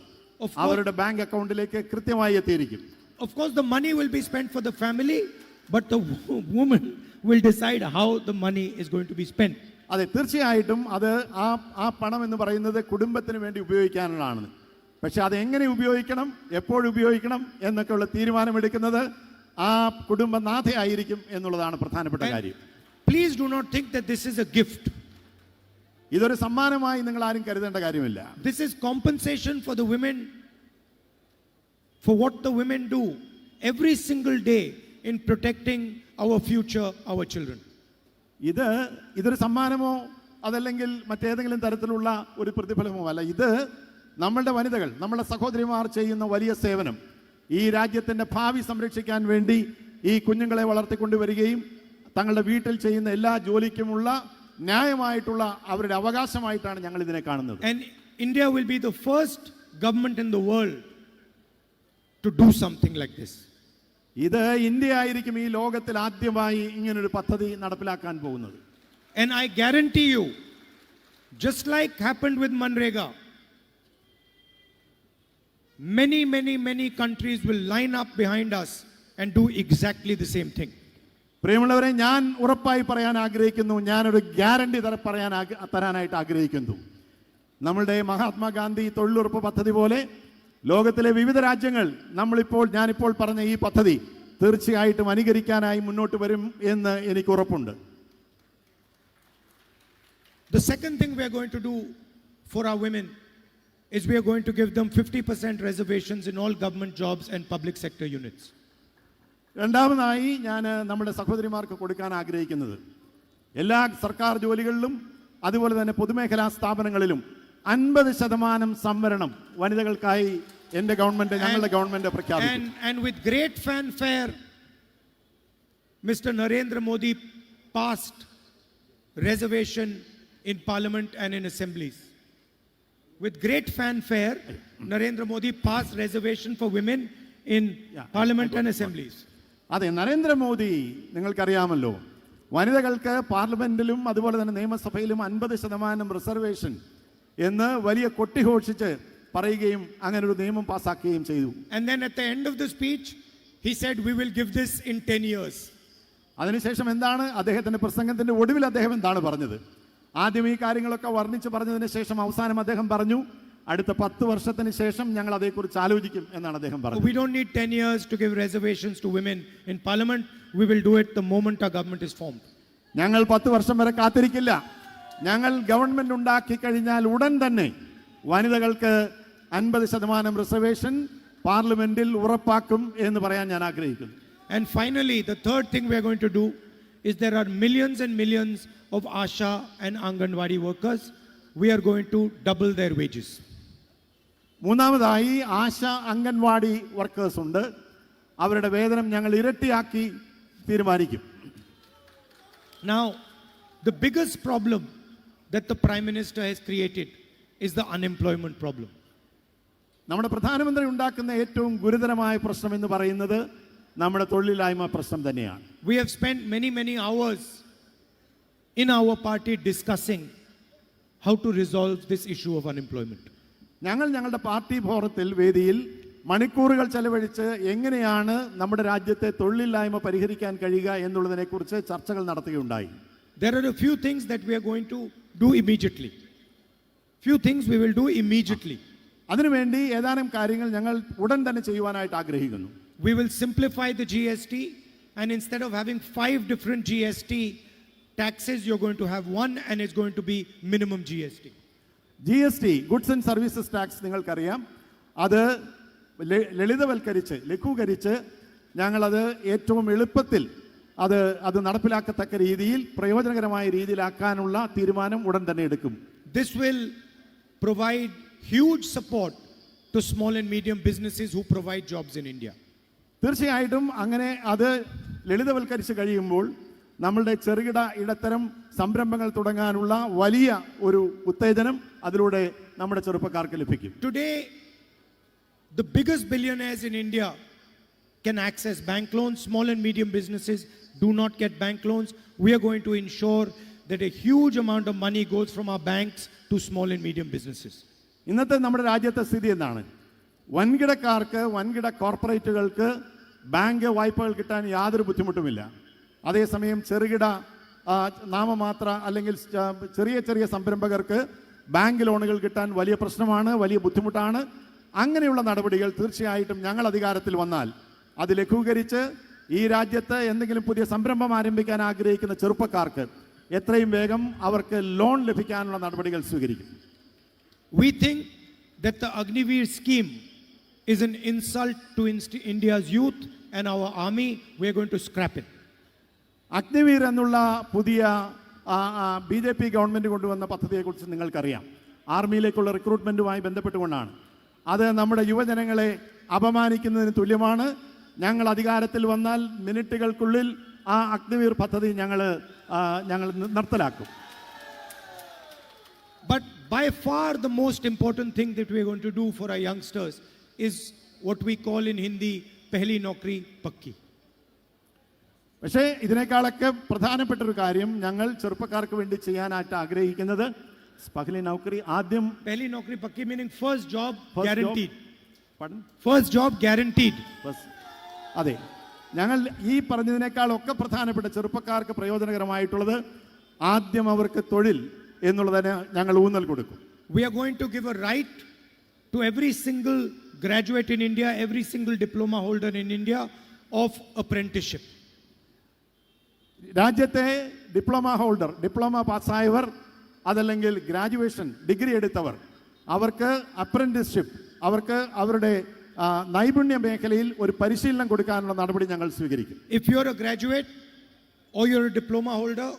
അവരുടെ ബാങ്ക് അക്കൗണ്ടിലേക്ക് കൃത്യമായി എത്തിയിരിക്കും. Of course the money will be spent for the family, but the woman will decide how the money is going to be spent. അതെ, തീർച്ചയായിട്ടും അത് ആ പണം എന്ന് പറയുന്നത് കുടുംബത്തിന് വേണ്ടി ഉപയോഗിക്കാനുള്ളതാണ്. പക്ഷെ അത് എങ്ങനെ ഉപയോഗിക്കണം, എപ്പോഴുപയോഗിക്കണം എന്നൊക്കെയുള്ള തീരുമാനമെടുക്കുന്നത് ആ കുടുംബനാഥയായിരിക്കും എന്നുള്ളതാണ് പ്രധാനപ്പെട്ട കാര്യം. Please do not think that this is a gift. ഇതൊരു സമ്മാനമായി നിങ്ങൾ ആരും കരുതേണ്ട കാര്യമില്ല. This is compensation for the women, for what the women do every single day in protecting our future, our children. ഇതൊരു സമ്മാനമോ അതല്ലെങ്കിൽ മറ്റേതെങ്കിലും തരത്തിലുള്ള ഒരു പ്രതിഫലമോ അല്ല. ഇത് നമ്മളുടെ വനിതകൾ, നമ്മളുടെ സഹോദരിമാർ ചെയ്യുന്ന വലിയ സേവനം, ഈ രാജ്യത്തിൻ്റെ ഭാവി സംരക്ഷിക്കാൻ വേണ്ടി ഈ കുഞ്ഞുങ്ങളെ വളർത്തിക്കൊണ്ടുവരികയും തങ്ങളുടെ വീട്ടിൽ ചെയ്യുന്ന എല്ലാ ജോലിക്കുമുള്ള ന്യായമായിട്ടുള്ള അവരുടെ അവകാശമായിട്ടാണ് ഞങ്ങൾ ഇതിനെ കാണുന്നത്. And India will be the first government in the world to do something like this. ഇത് ഇന്ത്യ ആയിരിക്കും ഈ ലോകത്തിൽ ആദ്യമായി ഇങ്ങനൊരു പദ്ധതി നടപ്പിലാക്കാൻ പോകുന്നത്. And I guarantee you, just like happened with Manrega, many countries will line up behind us and do exactly the same thing. പ്രിയമുള്ളവരെ, ഞാൻ ഉറപ്പായി പറയാൻ ആഗ്രഹിക്കുന്നു, ഞാനൊരു ഗ്യാരണ്ടി തരാനായിട്ട് ആഗ്രഹിക്കുന്നു. നമ്മളുടെ മഹാത്മാഗാന്ധി തൊഴിലുറപ്പ് പദ്ധതി പോലെ ലോകത്തിലെ വിവിധ രാജ്യങ്ങൾ ഞാനിപ്പോൾ പറഞ്ഞ ഈ പദ്ധതി തീർച്ചയായിട്ടും അനുകരിക്കാനായി മുന്നോട്ട് വരും എന്ന് എനിക്ക് ഉറപ്പുണ്ട്. The second thing we are going to do for our women is we are going to give them 50% reservations in all government jobs and public sector units. രണ്ടാമതായി ഞാൻ നമ്മുടെ സഹോദരിമാർക്ക് കൊടുക്കാൻ ആഗ്രഹിക്കുന്നത് എല്ലാ സർക്കാർ ജോലികളിലും അതുപോലെ തന്നെ പൊതുമേഖലാ സ്ഥാപനങ്ങളിലും 50% സംവരണം വനിതകൾക്കായി ഞങ്ങളുടെ ഗവൺമെന്റ് പ്രഖ്യാപിക്കും. And with great fanfare, Mr. Narendra Modi passed reservation in parliament and in assemblies. With great fanfare, Narendra Modi passed reservation for women in parliament and assemblies. അതെ, നരേന്ദ്രമോദി നിങ്ങൾക്കറിയാമല്ലോ, വനിതകൾക്ക് പാർലമെന്റിലും അതുപോലെ തന്നെ നിയമസഭയിലും 50% റിസർവേഷൻ എന്ന് വലിയ കൊട്ടിഘോഷിച്ച് പറയുകയും അങ്ങനെ ഒരു നിയമം പാസാക്കുകയും ചെയ്തു. And then at the end of the speech, he said, we will give this in 10 years. അതിനുശേഷം എന്താണ് അദ്ദേഹത്തിന്റെ പ്രസംഗത്തിന്റെ ഒടുവിൽ അദ്ദേഹം എന്താണ് പറഞ്ഞത്? ആദ്യം ഈ കാര്യങ്ങളൊക്കെ വർണ്ണിച്ച് പറഞ്ഞതിന് ശേഷം അവസാനം അദ്ദേഹം പറഞ്ഞു, അടുത്ത 10 വർഷത്തിന് ശേഷം ഞങ്ങൾ അതേക്കുറിച്ച് ആലോചിക്കും എന്നാണ് അദ്ദേഹം പറഞ്ഞത്. We don't need 10 years to give reservations to women in parliament. We will do it the moment our government is formed. ഞങ്ങൾ 10 വർഷം വരെ കാത്തിരിക്കില്ല. ഞങ്ങൾ ഗവൺമെന്റ് ഉണ്ടാക്കി കഴിഞ്ഞാൽ ഉടൻ തന്നെ വനിതകൾക്ക് 50% റിസർവേഷൻ പാർലമെന്റിൽ ഉറപ്പാക്കും എന്ന് പറയാൻ ഞാൻ ആഗ്രഹിക്കുന്നു. And finally, the third thing we are going to do is there are millions and millions of Asha and Anganwadi workers. We are going to double their wages. മൂന്നാമതായി ആശ അംഗൻവാടി വർക്കേഴ്സ് ഉണ്ട്. അവരുടെ വേതനം ഞങ്ങൾ ഇരട്ടിയാക്കി തീരുമാനിക്കും. Now, the biggest problem that the Prime Minister has created is the unemployment problem. നമ്മുടെ പ്രധാനമന്ത്രി ഉണ്ടാക്കുന്ന ഏറ്റവും ഗുരുതരമായ പ്രശ്നം എന്ന് പറയുന്നത് നമ്മുടെ തൊഴിലില്ലായ്മ പ്രശ്നം തന്നെയാണ്. We have spent many hours in our party discussing how to resolve this issue of unemployment. ഞങ്ങളുടെ പാർട്ടി ഫോറത്തിൽ വേദിയിൽ മണിക്കൂറുകൾ ചെലവഴിച്ച് എങ്ങനെയാണ് നമ്മുടെ രാജ്യത്തെ തൊഴിലില്ലായ്മ പരിഹരിക്കാൻ കഴിയുക എന്നുള്ളതിനെക്കുറിച്ച് ചർച്ചകൾ നടത്തുകയുണ്ടായി. There are a few things that we are going to do immediately. Few things we will do immediately. അതിനുവേണ്ടി ഏതാനും കാര്യങ്ങൾ ഞങ്ങൾ ഉടൻ തന്നെ ചെയ്യുവാനായിട്ട് ആഗ്രഹിക്കുന്നു. We will simplify the GST, and instead of having 5 different GST taxes, you're going to have one, and it's going to be minimum GST. GST, goods and services tax, നിങ്ങൾക്കറിയാം, അത് ലഘൂകരിച്ച് ഞങ്ങളത് ഏറ്റവും എളുപ്പത്തിൽ അത് നടപ്പിലാക്കത്തക്ക രീതിയിൽ പ്രയോജനകരമായ രീതിയിലാക്കാനുള്ള തീരുമാനം ഉടൻ തന്നെ എടുക്കും. This will provide huge support to small and medium businesses who provide jobs in India. തീർച്ചയായിട്ടും അങ്ങനെ അത് ലളിതവൽക്കരിച്ച് കഴിയുമ്പോൾ നമ്മളുടെ ചെറുകിട ഇടത്തരം സംരംഭങ്ങൾ തുടങ്ങാനുള്ള വലിയ ഒരു ഉത്തേജനം അതിലൂടെ നമ്മുടെ ചെറുപ്പക്കാർക്ക് ലഭിക്കും. Today, the biggest billionaires in India can access bank loans. Small and medium businesses do not get bank loans. We are going to ensure that a huge amount of money goes from our banks to small and medium businesses. ഇന്നത്തെ നമ്മുടെ രാജ്യത്തെ സ്ഥിതി എന്താണ്? വൻകിട കോർപ്പറേറ്റുകൾക്ക് ബാങ്ക് വായ്പകൾ കിട്ടാൻ യാതൊരു ബുദ്ധിമുട്ടുമില്ല. അതേസമയം ചെറുകിട നാമമാത്ര അല്ലെങ്കിൽ ചെറിയ ചെറിയ സംരംഭകർക്ക് ബാങ്ക് ലോണുകൾ കിട്ടാൻ വലിയ പ്രശ്നമാണ്, വലിയ ബുദ്ധിമുട്ടാണ്. അങ്ങനെയുള്ള നടപടികൾ തീർച്ചയായിട്ടും ഞങ്ങൾ അധികാരത്തിൽ വന്നാൽ അത് ലഘൂകരിച്ച് ഈ രാജ്യത്ത് എന്തെങ്കിലും പുതിയ സംരംഭം ആരംഭിക്കാൻ ആഗ്രഹിക്കുന്ന ചെറുപ്പക്കാർക്ക് എത്രയും വേഗം അവർക്ക് ലോൺ ലഭിക്കാനുള്ള നടപടികൾ സ്വീകരിക്കും. We think that the Agniveer scheme is an insult to India's youth and our army. We are going to scrap it. Agniveer എന്നുള്ള പുതിയ BJP ഗവൺമെൻറ് കൊണ്ടുവന്ന പദ്ധതിയെക്കുറിച്ച് നിങ്ങൾക്കറിയാം. ആർമിയിലേക്കുള്ള റിക്രൂട്ട്മെൻറ്റുമായി ബന്ധപ്പെട്ടുകൊണ്ടാണ്. അത് നമ്മുടെ യുവജനങ്ങളെ അപമാനിക്കുന്നതിന് തുല്യമാണ്. ഞങ്ങൾ അധികാരത്തിൽ വന്നാൽ മിനിറ്റുകൾക്കുള്ളിൽ ആ അഗ്നിവീർ പദ്ധതി ഞങ്ങൾ നിർത്തലാക്കും. But by far the most important thing that we are going to do for our youngsters is what we call in Hindi pehli naukri pakki. പക്ഷേ ഇതിനേക്കാളൊക്കെ പ്രധാനപ്പെട്ട ഒരു കാര്യം ഞങ്ങൾ ചെറുപ്പക്കാർക്ക് വേണ്ടി ചെയ്യാനായിട്ട് ആഗ്രഹിക്കുന്നത് പഹ്ലി നൗക്കറി ആദ്യം Pehli naukri pakki meaning first job guaranteed. Pardon? First job guaranteed. അതെ, ഞങ്ങൾ ഈ പറഞ്ഞതിനേക്കാളൊക്കെ പ്രധാനപ്പെട്ട ചെറുപ്പക്കാർക്ക് പ്രയോജനകരമായിട്ടുള്ളത് ആദ്യം അവർക്ക് തൊഴിൽ എന്നുള്ളതിന് ഞങ്ങൾ ഊന്നൽ കൊടുക്കും. We are going to give a right to every single graduate in India, every single diploma holder in India of apprenticeship. രാജ്യത്തെ ഡിപ്ലോമ ഹോൾഡർ, ഡിപ്ലോമ പാസ്സായവർ, അതല്ലെങ്കിൽ ഗ്രാജുവേഷൻ ഡിഗ്രി എടുത്തവർ, അവർക്ക് അപ്രന്റീസ്ഷിപ്പ്, അവർക്ക് അവരുടെ നൈപുണ്യ മേഖലയിൽ ഒരു പരിശീലനം കൊടുക്കാനുള്ള നടപടി ഞങ്ങൾ സ്വീകരിക്കും. If you are a graduate or you are a diploma holder,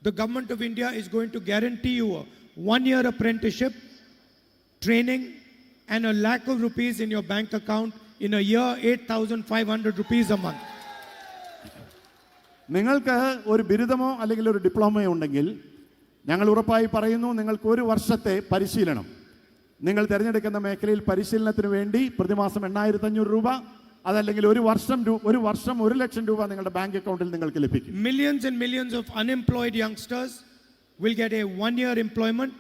the government of India is going to guarantee you a 1-year apprenticeship, training and a lakh of rupees in your bank account in a year, 8,500 rupees a month. നിങ്ങൾക്ക് ഒരു ബിരുദമോ അല്ലെങ്കിൽ ഒരു ഡിപ്ലോമയോ ഉണ്ടെങ്കിൽ ഞങ്ങൾ ഉറപ്പായി പറയുന്നു, നിങ്ങൾക്ക് ഒരു വർഷത്തെ പരിശീലനം നിങ്ങൾ തിരഞ്ഞെടുക്കുന്ന മേഖലയിൽ പരിശീലനത്തിന് വേണ്ടി പ്രതിമാസം 8,500 രൂപ, അതല്ലെങ്കിൽ ഒരു വർഷം 1,00,000 രൂപ നിങ്ങളുടെ ബാങ്ക് അക്കൗണ്ടിൽ നിങ്ങൾക്ക് ലഭിക്കും. Millions and millions of unemployed youngsters will get a 1-year employment,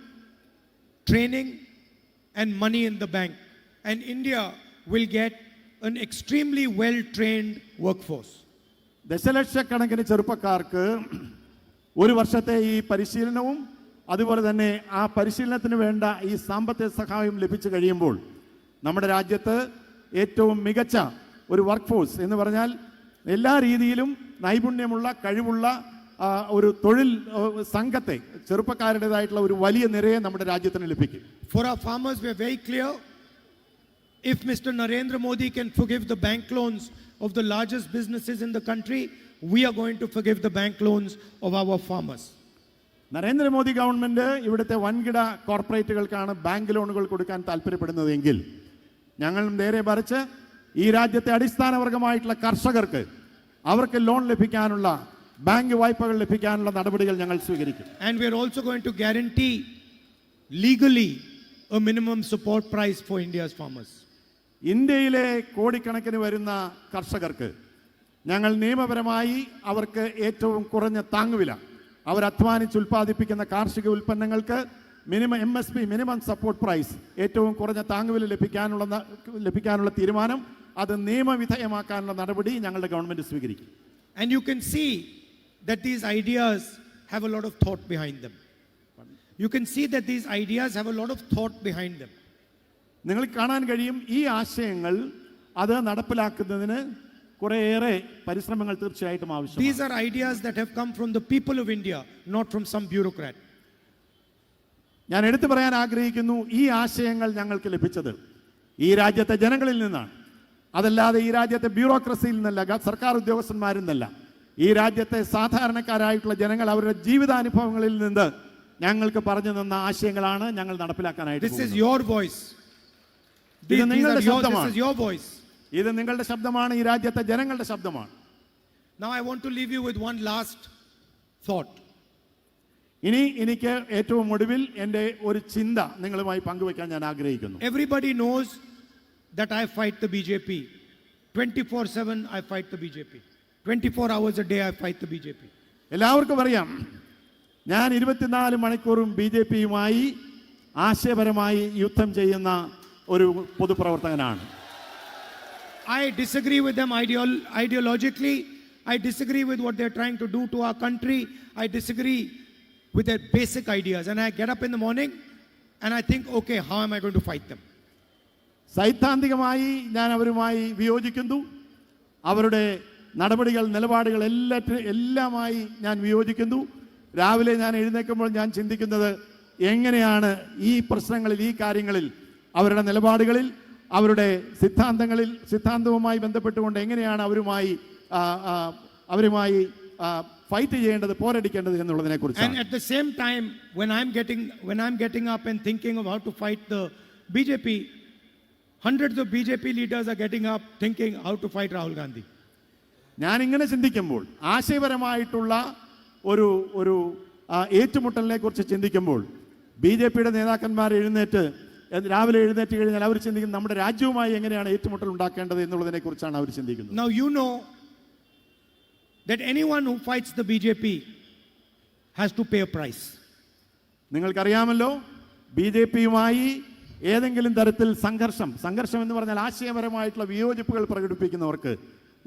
training and money in the bank. And India will get an extremely well-trained workforce. ദശലക്ഷക്കണക്കിന് ചെറുപ്പക്കാർക്ക് ഒരു വർഷത്തെ ഈ പരിശീലനവും അതുപോലെ തന്നെ ആ പരിശീലനത്തിന് വേണ്ട ഈ സാമ്പത്തിക സഹായം ലഭിച്ചു കഴിയുമ്പോൾ നമ്മുടെ രാജ്യത്ത് ഏറ്റവും മികച്ച ഒരു വർക്ക് ഫോഴ്സ് എന്ന് പറഞ്ഞാൽ എല്ലാ രീതിയിലും നൈപുണ്യമുള്ള കഴിവുള്ള ഒരു തൊഴിൽ സംഘത്തെ, ചെറുപ്പക്കാരുടേതായിട്ടുള്ള ഒരു വലിയ നിരയെ നമ്മുടെ രാജ്യത്തിന് ലഭിക്കും. For our farmers, we are very clear. If Mr. Narendra Modi can forgive the bank loans of the largest businesses in the country, we are going to forgive the bank loans of our farmers. Narendra Modi government ഇവിടുത്തെ വൻകിട കോർപ്പറേറ്റുകൾക്കാണ് ബാങ്ക് ലോണുകൾ കൊടുക്കാൻ താല്പര്യപ്പെടുന്നതെങ്കിൽ ഞങ്ങൾ നേരെ മറിച്ച് ഈ രാജ്യത്തെ അടിസ്ഥാനവർഗമായിട്ടുള്ള കർഷകർക്ക് അവർക്ക് ലോൺ ലഭിക്കാനുള്ള, ബാങ്ക് വായ്പകൾ ലഭിക്കാനുള്ള നടപടികൾ ഞങ്ങൾ സ്വീകരിക്കും. And we are also going to guarantee legally a minimum support price for India's farmers. ഇന്ത്യയിലെ കോടിക്കണക്കിന് വരുന്ന കർഷകർക്ക് ഞങ്ങൾ നിയമപരമായി അവർക്ക് ഏറ്റവും കുറഞ്ഞ താങ്ങുവില, അവർ അധ്വാനിച്ച് ഉൽപ്പാദിപ്പിക്കുന്ന കാർഷിക ഉൽപ്പന്നങ്ങൾക്ക് MSP മിനിമം സപ്പോർട്ട് പ്രൈസ്, ഏറ്റവും കുറഞ്ഞ താങ്ങുവില ലഭിക്കാനുള്ള തീരുമാനം, അത് നിയമവിധേയമാക്കാനുള്ള നടപടി ഞങ്ങളുടെ ഗവൺമെന്റ് സ്വീകരിക്കും. And you can see that these ideas have a lot of thought behind them. You can see that these ideas have a lot of thought behind them. നിങ്ങൾക്ക് കാണാൻ കഴിയും ഈ ആശയങ്ങൾ അത് നടപ്പിലാക്കുന്നതിന് കുറേയേറെ പരിശ്രമങ്ങൾ തീർച്ചയായിട്ടും ആവശ്യമാണ്. These are ideas that have come from the people of India, not from some bureaucrat. ഞാൻ എടുത്തു പറയാൻ ആഗ്രഹിക്കുന്നു, ഈ ആശയങ്ങൾ ഞങ്ങൾക്ക് ലഭിച്ചത് ഈ രാജ്യത്തെ ജനങ്ങളിൽ നിന്നാണ്. അതല്ലാതെ ഈ രാജ്യത്തെ ബ്യൂറോക്രസിയിൽ നിന്നല്ല, സർക്കാർ ഉദ്യോഗസ്ഥന്മാരിൽ നിന്നല്ല. ഈ രാജ്യത്തെ സാധാരണക്കാരായിട്ടുള്ള ജനങ്ങൾ അവരുടെ ജീവിതാനുഭവങ്ങളിൽ നിന്ന് ഞങ്ങൾക്ക് പറഞ്ഞു തന്ന ആശയങ്ങളാണ് ഞങ്ങൾ നടപ്പിലാക്കാനായിട്ട്. This is your voice. ഇത് നിങ്ങളുടെ ശബ്ദമാണ്. This is your voice. ഇത് നിങ്ങളുടെ ശബ്ദമാണ്, ഈ രാജ്യത്തെ ജനങ്ങളുടെ ശബ്ദമാണ്. Now I want to leave you with one last thought. ഇനി എനിക്ക് ഏറ്റവും ഒടുവിൽ എൻ്റെ ഒരു ചിന്ത നിങ്ങളുമായി പങ്കുവെക്കാൻ ഞാൻ ആഗ്രഹിക്കുന്നു. Everybody knows that I fight the BJP. 24/7 I fight the BJP. 24 hours a day I fight the BJP. എല്ലാവർക്കും അറിയാം, ഞാൻ 24 മണിക്കൂറും BJPയുമായി ആശയപരമായി യുദ്ധം ചെയ്യുന്ന ഒരു പൊതുപ്രവർത്തകനാണ്. I disagree with them ideologically, I disagree with what they're trying to do to our country. I disagree with their basic ideas. And I get up in the morning and I think, okay, how am I going to fight them? സൈദ്ധാന്തികമായി ഞാൻ അവരുമായി വിയോജിക്കുന്നു. അവരുടെ നടപടികൾ, നിലപാടുകൾ എല്ലാമായി ഞാൻ വിയോജിക്കുന്നു. രാവിലെ ഞാൻ എഴുന്നേൽക്കുമ്പോൾ ഞാൻ ചിന്തിക്കുന്നത് എങ്ങനെയാണ് ഈ പ്രശ്നങ്ങളിൽ, ഈ കാര്യങ്ങളിൽ, അവരുടെ നിലപാടുകളിൽ, അവരുടെ സിദ്ധാന്തവുമായി ബന്ധപ്പെട്ടുകൊണ്ട് എങ്ങനെയാണ് അവരുമായി ഫൈറ്റ് ചെയ്യേണ്ടത്, പോരടിക്കേണ്ടത് എന്നുള്ളതിനെ കുറിച്ച്. And at the same time, when I'm getting up and thinking of how to fight the BJP, hundreds of BJP leaders are getting up thinking how to fight Rahul Gandhi. ഞാൻ ഇങ്ങനെ ചിന്തിക്കുമ്പോൾ, ആശയപരമായിട്ടുള്ള ഒരു ഏറ്റുമുട്ടലിനെ കുറിച്ച് ചിന്തിക്കുമ്പോൾ, BJP-യുടെ നേതാക്കന്മാർ രാവിലെ എഴുന്നേറ്റ് കഴിഞ്ഞാൽ അവർ ചിന്തിക്കുന്നത് നമ്മുടെ രാജ്യവുമായി എങ്ങനെയാണ് ഏറ്റുമുട്ടൽ ഉണ്ടാക്കേണ്ടത് എന്നുള്ളതിനെ കുറിച്ചാണ് അവർ ചിന്തിക്കുന്നത്. Now you know that anyone who fights the BJP has to pay a price. നിങ്ങൾക്കറിയാമല്ലോ, BJP-യുമായി ഏതെങ്കിലും തരത്തിൽ സംഘർഷം എന്ന് പറഞ്ഞാൽ ആശയപരമായിട്ടുള്ള വിയോജിപ്പുകൾ പ്രകടിപ്പിക്കുന്നവർക്ക്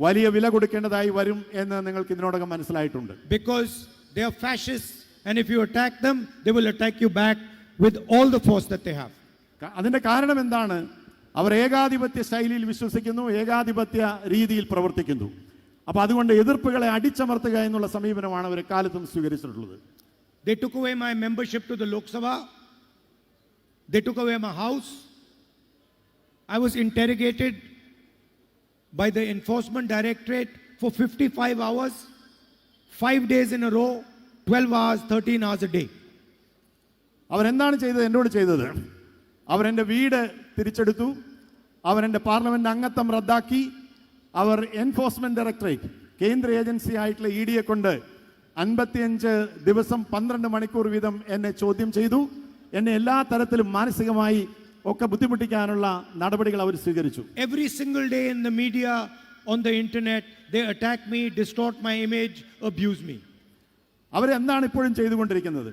വലിയ വില കൊടുക്കേണ്ടതായി വരും എന്ന് നിങ്ങൾക്ക് ഇതിനോടകം മനസ്സിലായിട്ടുണ്ട്. Because they are fascists, and if you attack them, they will attack you back with all the force that they have. അതിന്റെ കാരണം എന്താണ്? അവർ ഏകാധിപത്യ ശൈലിയിൽ വിശ്വസിക്കുന്നു, ഏകാധിപത്യ രീതിയിൽ പ്രവർത്തിക്കുന്നു. അപ്പോൾ അതുകൊണ്ട് എതിർപ്പുകളെ അടിച്ചമർത്തുക എന്നുള്ള സമീപനമാണ് അവർ കാലത്തും സ്വീകരിച്ചിട്ടുള്ളത്. They took away my membership to the Lok Sabha. They took away my house. I was interrogated by the Enforcement Directorate for 55 hours, 5 days in a row, 12 hours, 13 hours a day. അവരെന്താണ് എന്നോട് ചെയ്തത്? അവരെൻ്റെ വീട് തിരിച്ചെടുത്തു, അവരെൻ്റെ പാർലമെന്റ് അംഗത്വം റദ്ദാക്കി, അവർ എൻഫോഴ്സ്മെന്റ് ഡയറക്ടറേറ്റ്, കേന്ദ്ര ഏജൻസി ആയിട്ടുള്ള ED-യെ കൊണ്ട് 55 ദിവസം 12 മണിക്കൂർ വീതം എന്നെ ചോദ്യം ചെയ്തു. എന്നെ എല്ലാ തരത്തിലും മാനസികമായി ഒക്കെ ബുദ്ധിമുട്ടിക്കാനുള്ള നടപടികൾ അവർ സ്വീകരിച്ചു. Every single day in the media, on the internet, they attack me, distort my image, abuse me. അവരെന്താണ് ഇപ്പോഴും ചെയ്തുകൊണ്ടിരിക്കുന്നത്?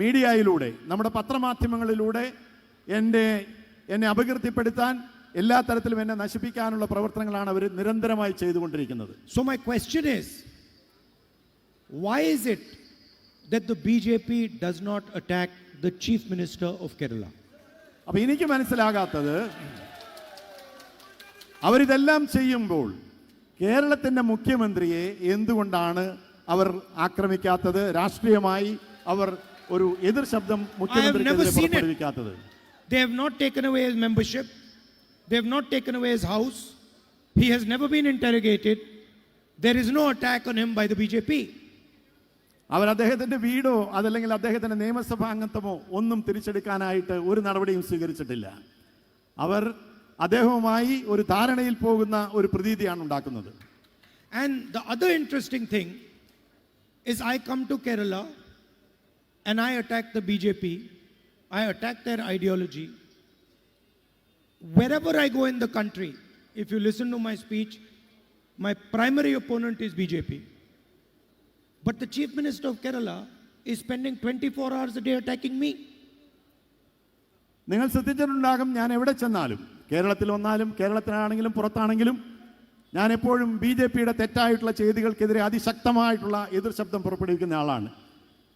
മീഡിയയിലൂടെ, നമ്മുടെ പത്രമാധ്യമങ്ങളിലൂടെ എന്നെ അപകീർത്തിപ്പെടുത്താൻ, എല്ലാ തരത്തിലും എന്നെ നശിപ്പിക്കാനുള്ള പ്രവർത്തനങ്ങളാണ് അവർ നിരന്തരമായി ചെയ്തുകൊണ്ടിരിക്കുന്നത്. So my question is, why is it that the BJP does not attack the Chief Minister of Kerala? അപ്പോൾ എനിക്ക് മനസ്സിലാകാത്തത്, അവരിതെല്ലാം ചെയ്യുമ്പോൾ കേരളത്തിൻ്റെ മുഖ്യമന്ത്രിയെ എന്തുകൊണ്ടാണ് അവർ ആക്രമിക്കാത്തത്? രാഷ്ട്രീയമായി അവർ ഒരു എതിർ ശബ്ദം മുഖ്യമന്ത്രിക്കെതിരെ പുറപ്പെടുവിക്കാത്തത്? They have not taken away his membership. They have not taken away his house. He has never been interrogated. There is no attack on him by the BJP. അവർ അദ്ദേഹത്തിൻ്റെ വീടോ അതല്ലെങ്കിൽ അദ്ദേഹത്തിൻ്റെ നിയമസഭാ അംഗത്വമോ ഒന്നും തിരിച്ചെടുക്കാനായിട്ട് ഒരു നടപടിയും സ്വീകരിച്ചിട്ടില്ല. അവർ അദ്ദേഹവുമായി ഒരു ധാരണയിൽ പോകുന്ന ഒരു പ്രതീതിയാണ് ഉണ്ടാക്കുന്നത്. And the other interesting thing is, I come to Kerala and I attack the BJP. I attack their ideology. Wherever I go in the country, if you listen to my speech, my primary opponent is BJP. But the Chief Minister of Kerala is spending 24 hours a day attacking me. നിങ്ങൾ ശ്രദ്ധിച്ചിട്ടുണ്ടാകും, ഞാൻ എവിടെ ചെന്നാലും, കേരളത്തിൽ വന്നാലും കേരളത്തിലാണെങ്കിലും പുറത്താണെങ്കിലും, ഞാൻ എപ്പോഴും BJP-യുടെ തെറ്റായിട്ടുള്ള ചെയ്തികൾക്കെതിരെ അതിശക്തമായിട്ടുള്ള എതിർ ശബ്ദം പുറപ്പെടുവിക്കുന്ന ആളാണ്.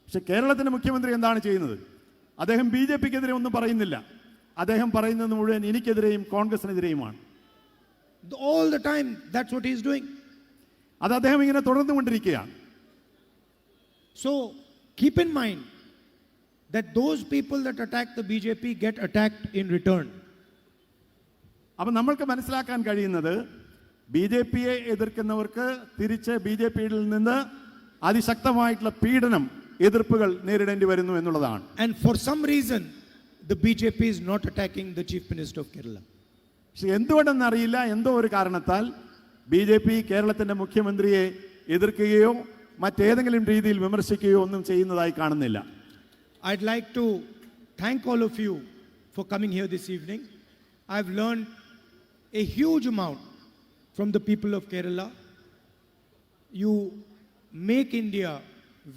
പക്ഷെ കേരളത്തിൻ്റെ മുഖ്യമന്ത്രി എന്താണ് ചെയ്യുന്നത്? അദ്ദേഹം BJP-ക്കെതിരെ ഒന്നും പറയുന്നില്ല. അദ്ദേഹം പറയുന്നത് മുഴുവൻ എനിക്കെതിരെയും കോൺഗ്രസിനെതിരെയുമാണ്. All the time, that's what he's doing. അത് അദ്ദേഹം ഇങ്ങനെ തുടർന്നുകൊണ്ടിരിക്കുകയാണ്. So keep in mind that those people that attack the BJP get attacked in return. അപ്പം നമ്മൾക്ക് മനസ്സിലാക്കാൻ കഴിയുന്നത്, BJP-യെ എതിർക്കുന്നവർക്ക് തിരിച്ച് BJP-യിൽ നിന്ന് അതിശക്തമായിട്ടുള്ള പീഡനം, എതിർപ്പുകൾ നേരിടേണ്ടി വരുന്നു എന്നുള്ളതാണ്. And for some reason, the BJP is not attacking the Chief Minister of Kerala. പക്ഷെ എന്തുകൊണ്ടെന്നറിയില്ല, എന്തോ ഒരു കാരണത്താൽ BJP കേരളത്തിൻ്റെ മുഖ്യമന്ത്രിയെ എതിർക്കുകയോ മറ്റേതെങ്കിലും രീതിയിൽ വിമർശിക്കുകയോ ഒന്നും ചെയ്യുന്നതായി കാണുന്നില്ല. I'd like to thank all of you for coming here this evening. I've learned a huge amount from the people of Kerala. You make India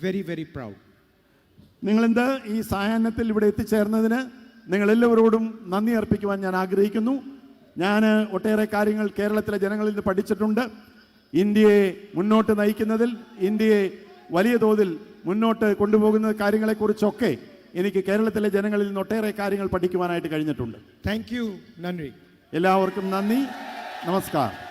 very, very proud. നിങ്ങളെന്ത് ഈ സായാഹ്നത്തിൽ ഇവിടെ എത്തിച്ചേർന്നതിന് നിങ്ങളെല്ലാവരോടും നന്ദി അർപ്പിക്കുവാൻ ഞാൻ ആഗ്രഹിക്കുന്നു. ഞാൻ ഒട്ടേറെ കാര്യങ്ങൾ കേരളത്തിലെ ജനങ്ങളിൽ നിന്ന് പഠിച്ചിട്ടുണ്ട്. ഇന്ത്യയെ മുന്നോട്ട് നയിക്കുന്നതിൽ, ഇന്ത്യയെ വലിയ തോതിൽ മുന്നോട്ട് കൊണ്ടുപോകുന്ന കാര്യങ്ങളെക്കുറിച്ചൊക്കെ എനിക്ക് കേരളത്തിലെ ജനങ്ങളിൽ നിന്ന് ഒട്ടേറെ കാര്യങ്ങൾ പഠിക്കുവാനായിട്ട് കഴിഞ്ഞിട്ടുണ്ട്. Thank you. നന്ദി. എല്ലാവർക്കും നന്ദി, നമസ്കാരം.